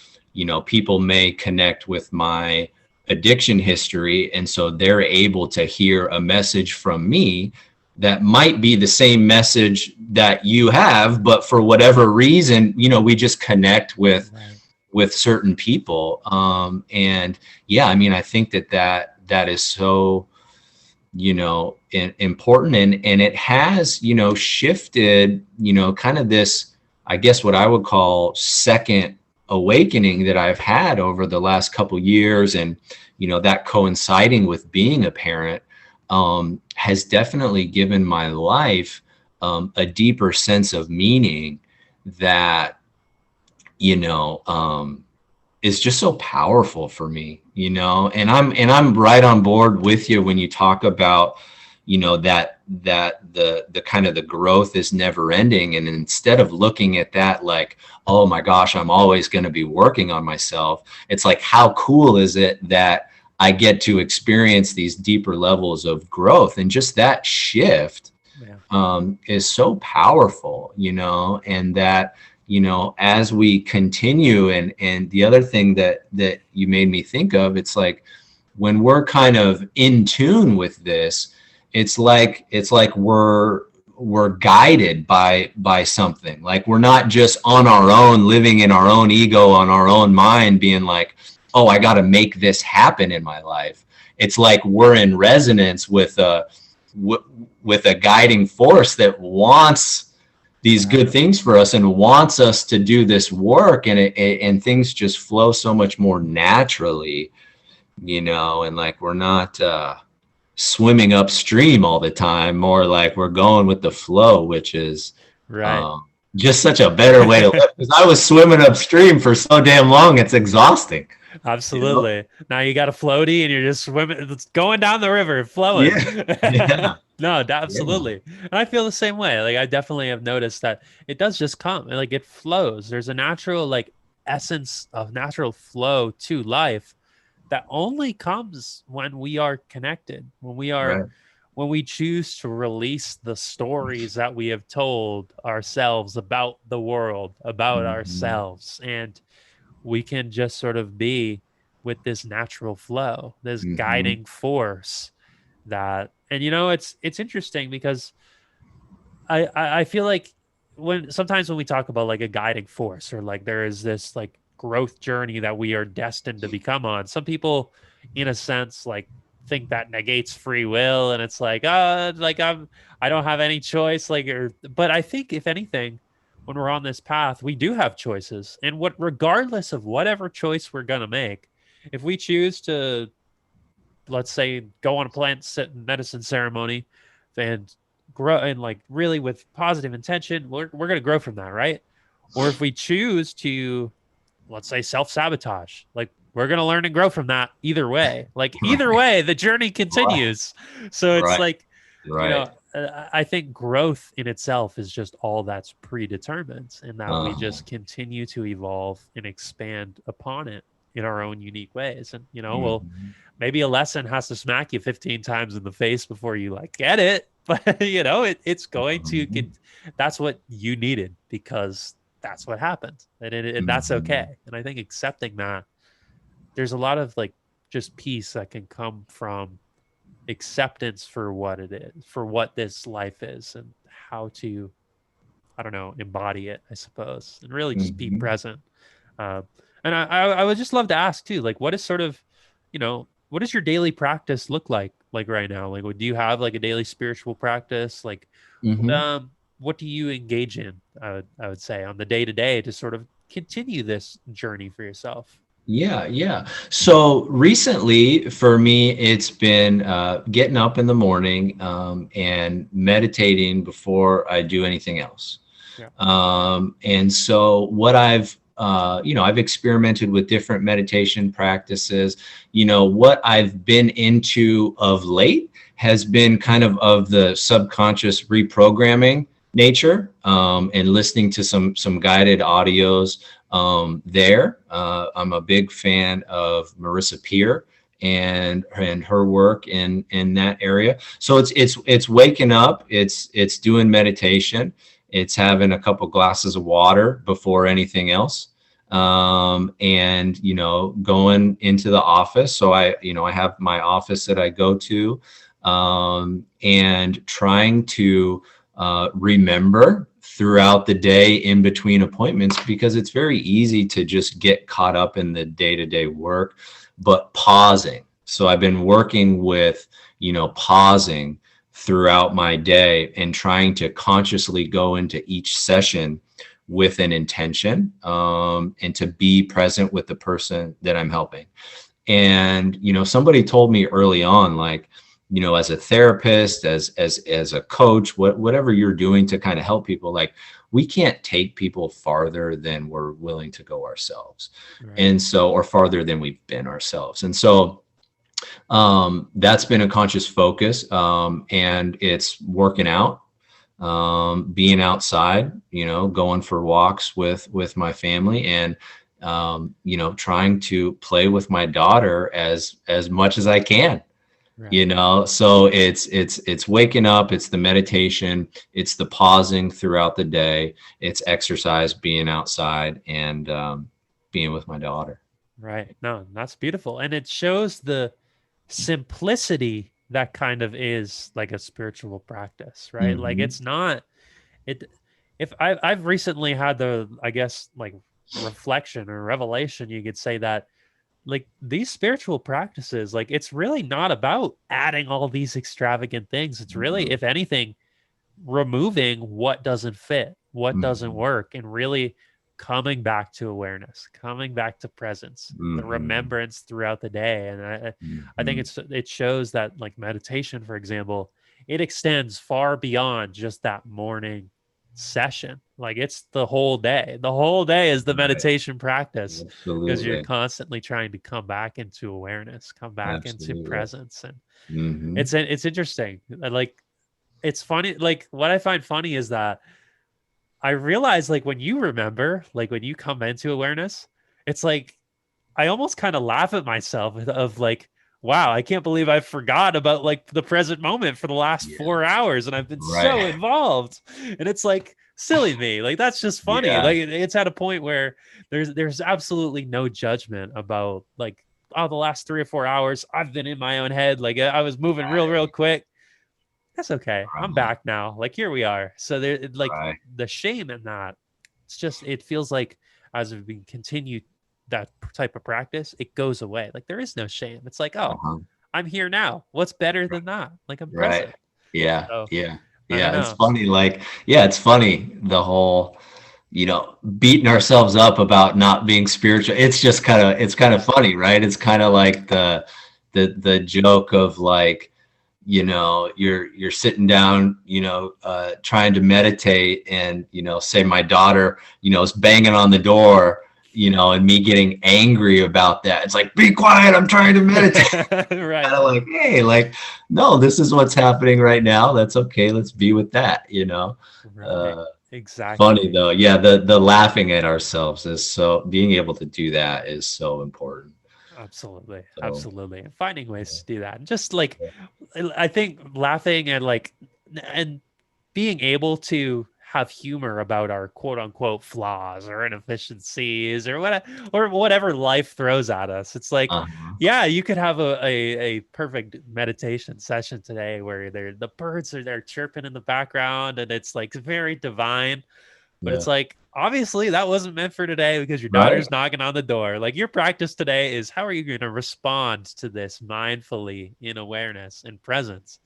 F: people may connect with my addiction history. And so they're able to hear a message from me that might be the same message that you have, but for whatever reason, we just connect with certain people. And yeah, I mean, I think that is so, important, and it has, shifted, kind of this, I guess what I would call second awakening that I've had over the last couple years. And, that coinciding with being a parent, has definitely given my life, a deeper sense of meaning that, is just so powerful for me, and I'm right on board with you when you talk about, that the kind of the growth is never ending. And instead of looking at that like, oh my gosh, I'm always going to be working on myself, it's like, how cool is it that I get to experience these deeper levels of growth? And just that shift is so powerful, and that, as we continue, and the other thing that you made me think of, it's like when we're kind of in tune with this, it's like we're guided by something. Like we're not just on our own, living in our own ego, on our own mind, being like, oh, I got to make this happen in my life. It's like we're in resonance with a guiding force that wants these good things for us and wants us to do this work, and and things just flow so much more naturally, and like we're not swimming upstream all the time, more like we're going with the flow, which is
A: Right.
F: just such a better way to live. Because I was swimming upstream for so damn long, it's exhausting.
A: Absolutely. Now you got a floaty and you're just swimming, it's going down the river, flowing.
F: Yeah.
A: No, absolutely. And I feel the same way. Like I definitely have noticed that it does just come, and like it flows. There's a natural like essence of natural flow to life that only comes when we are connected,
F: Right.
A: when we choose to release the stories that we have told ourselves about the world, about
F: Mhm.
A: ourselves, and we can just sort of be with this natural flow, this
F: Mhm.
A: guiding force that, and it's interesting because I feel like when sometimes when we talk about like a guiding force, or like there is this like growth journey that we are destined to become on, some people in a sense like think that negates free will, and it's like like I don't have any choice, like, but I think if anything, when we're on this path we do have choices, and what regardless of whatever choice we're going to make, if we choose to, let's say, go on a medicine ceremony and grow, and like really with positive intention, we're going to grow from that, right? Or if we choose to, let's say, self-sabotage, like we're going to learn and grow from that either way. Like either
F: Right.
A: way the journey
F: Right.
A: continues. So it's
F: Right.
A: like,
F: Right.
A: I think growth in itself is just all that's predetermined, and that we
F: Uh,
A: just continue to evolve and expand upon it in our own unique ways. And well,
F: mhm.
A: maybe a lesson has to smack you 15 times in the face before you like get it, but it's going to get,
F: Mhm.
A: that's what you needed, because that's what happened, and that's
F: Mhm.
A: okay. And I think accepting that, there's a lot of like just peace that can come from acceptance for what it is, for what this life is, and how to, I don't know, embody it, I suppose, and really just be
F: Mhm.
A: present. Um, and I would just love to ask too, like, what is sort of, what does your daily practice look like right now? Like, do you have like a daily spiritual practice? Like,
F: Mhm.
A: what do you engage in? I would say on the day to day to sort of continue this journey for yourself.
F: Yeah, yeah. So recently for me, it's been getting up in the morning and meditating before I do anything else.
A: Yeah.
F: And so what I've experimented with different meditation practices. What I've been into of late has been kind of the subconscious reprogramming nature, and listening to some guided audios there. I'm a big fan of Marissa Peer and her work in that area. So it's waking up, it's doing meditation, it's having a couple glasses of water before anything else, and going into the office. So I have my office that I go to, and trying to remember throughout the day in between appointments, because it's very easy to just get caught up in the day-to-day work, but pausing. So I've been working with pausing throughout my day and trying to consciously go into each session with an intention, and to be present with the person that I'm helping. And somebody told me early on, like, as a therapist, as a coach, whatever you're doing to kind of help people, like, we can't take people farther than we're willing to go ourselves,
A: Right.
F: and so, or farther than we've been ourselves. And so that's been a conscious focus, and it's working out, being outside, going for walks with my family, and trying to play with my daughter as much as I can.
A: Right.
F: So it's waking up, it's the meditation, it's the pausing throughout the day, it's exercise, being outside, and being with my daughter.
A: Right. No, that's beautiful. And it shows the simplicity that kind of is like a spiritual practice, right? Like
F: Hmm.
A: it's not it if I've recently had the, I guess, like reflection or revelation, you could say, that like these spiritual practices, like it's really not about adding all these extravagant things. It's really, if anything, removing what doesn't fit, what doesn't
F: Mhm.
A: work, and really coming back to awareness, coming back to presence, the
F: Mhm.
A: remembrance throughout the day. And I think
F: Mhm.
A: it shows that like meditation, for example, it extends far beyond just that morning session. Like it's the whole day. The whole day is the
F: Right.
A: meditation practice because you're
F: Absolutely.
A: constantly trying to come back into awareness, come back into
F: Absolutely.
A: presence. And
F: Mhm.
A: it's interesting. Like it's funny. Like what I find funny is that I realize like when you remember, like when you come into awareness, it's like I almost kind of laugh at myself of like, wow, I can't believe I forgot about like the present moment for the last
F: Yeah.
A: 4 hours and I've been so
F: Right.
A: involved. And it's like silly me. Like that's just funny.
F: Yeah.
A: Like it's at a point where there's absolutely no judgment about like, oh, the last 3 or 4 hours I've been in my own head. Like I was moving real
F: Right.
A: quick. That's okay. I'm
F: Right.
A: back now. Like here we are. So like
F: Right.
A: the shame in that. It's just it feels like as we continue that type of practice, it goes away. Like there is no shame. It's like, oh,
F: Uh-huh.
A: I'm here now. What's better than that? Like I'm
F: Right.
A: present.
F: Yeah.
A: So
F: Yeah.
A: I don't
F: Yeah. It's
A: know.
F: funny. Like, yeah, it's funny. The whole, beating ourselves up about not being spiritual. It's kind of funny, right? It's kind of like the joke of like, you're sitting down, trying to meditate and, say my daughter, is banging on the door, and me getting angry about that. It's like, be quiet. I'm trying to meditate.
A: Right.
F: Kind of like, hey, like, no, this is what's happening right now. That's okay. Let's be with that.
A: Right.
F: Uh, Funny
A: Exactly.
F: though. Yeah. The laughing at ourselves is being able to do that is so important.
A: Absolutely.
F: So,
A: Absolutely. And finding
F: yeah.
A: ways to do that. And just like
F: Yeah.
A: I think laughing and being able to have humor about our quote unquote flaws or inefficiencies or whatever life throws at us. It's like,
F: Uh-huh.
A: yeah, you could have a perfect meditation session today where the birds are there chirping in the background and it's like very divine. But
F: Yeah.
A: it's like, obviously, that wasn't meant for today because your
F: Right.
A: daughter's knocking on the door. Like, your practice today is how are you going to respond to this mindfully in awareness and presence?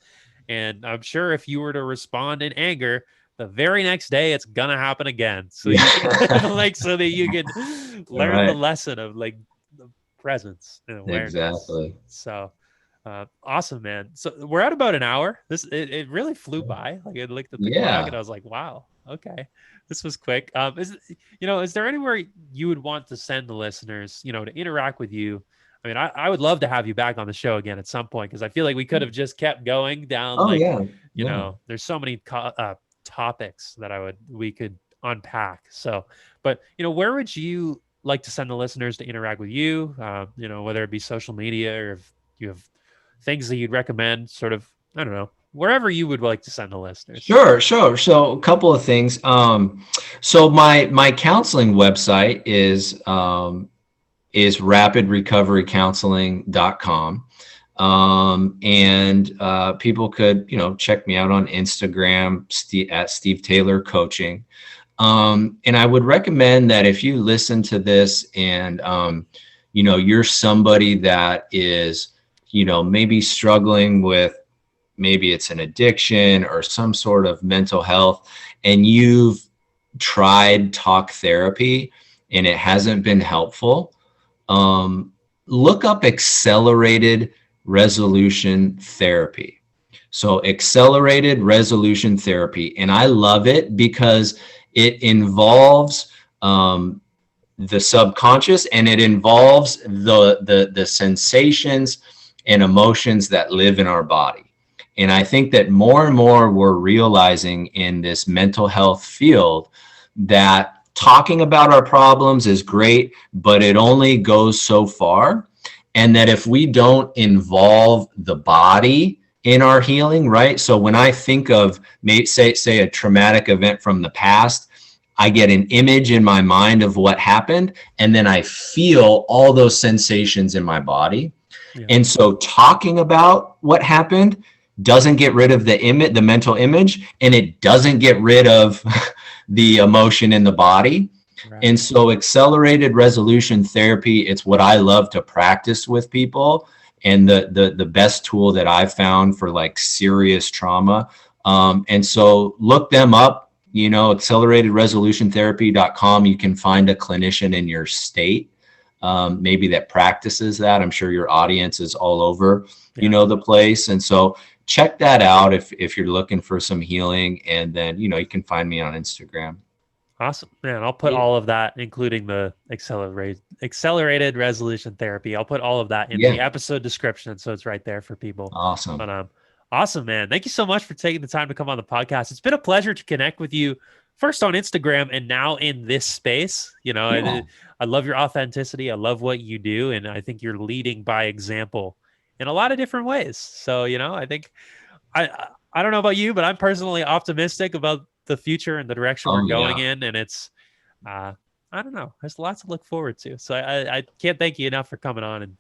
A: And I'm sure if you were to respond in anger, the very next day it's gonna happen again. So you
F: Yeah.
A: can like so that you can
F: All
A: learn the
F: right.
A: lesson of like the presence and awareness.
F: Exactly.
A: So awesome, man. So we're at about an hour. It really flew by. Like I looked at the clock
F: Yeah.
A: and I was like, wow, okay. This was quick. Is there anywhere you would want to send the listeners, to interact with you? I mean, I would love to have you back on the show again at some point because I feel like we could have just kept going down
F: Oh
A: like,
F: yeah. Yeah.
A: there's so many topics that we could unpack. So, but where would you like to send the listeners to interact with you? Whether it be social media or if you have things that you'd recommend, sort of, I don't know, wherever you would like to send the listeners.
F: Sure, sure. So a couple of things. So my counseling website is rapidrecoverycounseling.com. And people could, check me out on Instagram, at Steve Taylor Coaching. And I would recommend that if you listen to this and, you're somebody that is, maybe struggling with, maybe it's an addiction or some sort of mental health, and you've tried talk therapy and it hasn't been helpful, look up accelerated resolution therapy. So accelerated resolution therapy. And I love it because it involves the subconscious and it involves the sensations and emotions that live in our body. And I think that more and more we're realizing in this mental health field that talking about our problems is great, but it only goes so far. And that if we don't involve the body in our healing, right? So when I think of, say a traumatic event from the past, I get an image in my mind of what happened, and then I feel all those sensations in my body.
A: Yeah.
F: And so talking about what happened doesn't get rid of the image, the mental image, and it doesn't get rid of the emotion in the body.
A: Right.
F: And so accelerated resolution therapy, it's what I love to practice with people. And the best tool that I've found for like serious trauma And so look them up, acceleratedresolutiontherapy.com. You can find a clinician in your state, maybe that practices that. I'm sure your audience is all over, the place. And so check that out if you're looking for some healing. And then, you can find me on Instagram.
A: Awesome, man. I'll put all of that, including the accelerated resolution therapy. I'll put all of that in the episode description, so it's right there for people.
F: Awesome.
A: But awesome, man. Thank you so much for taking the time to come on the podcast. It's been a pleasure to connect with you, first on Instagram and now in this space. I love your authenticity. I love what you do, and I think you're leading by example in a lot of different ways. So, I think I don't know about you, but I'm personally optimistic about the future and the direction we're going in. And it's, I don't know, there's lots to look forward to. So I can't thank you enough for coming on and,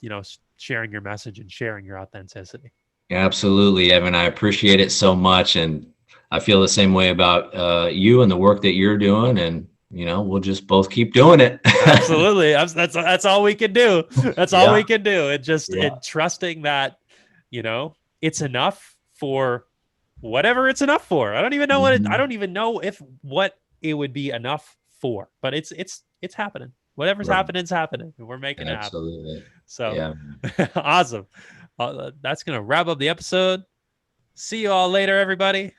A: sharing your message and sharing your authenticity.
F: Absolutely, Evan. I appreciate it so much. And I feel the same way about you and the work that you're doing. And, we'll just both keep doing it.
A: Absolutely. That's all we can do. That's all we can do. And just trusting that, it's enough for whatever it's enough for. I don't even know I don't even know what it would be enough for, but it's happening. Whatever's happening is happening, and we're making it happen. So awesome. That's going to wrap up the episode. See you all later, everybody.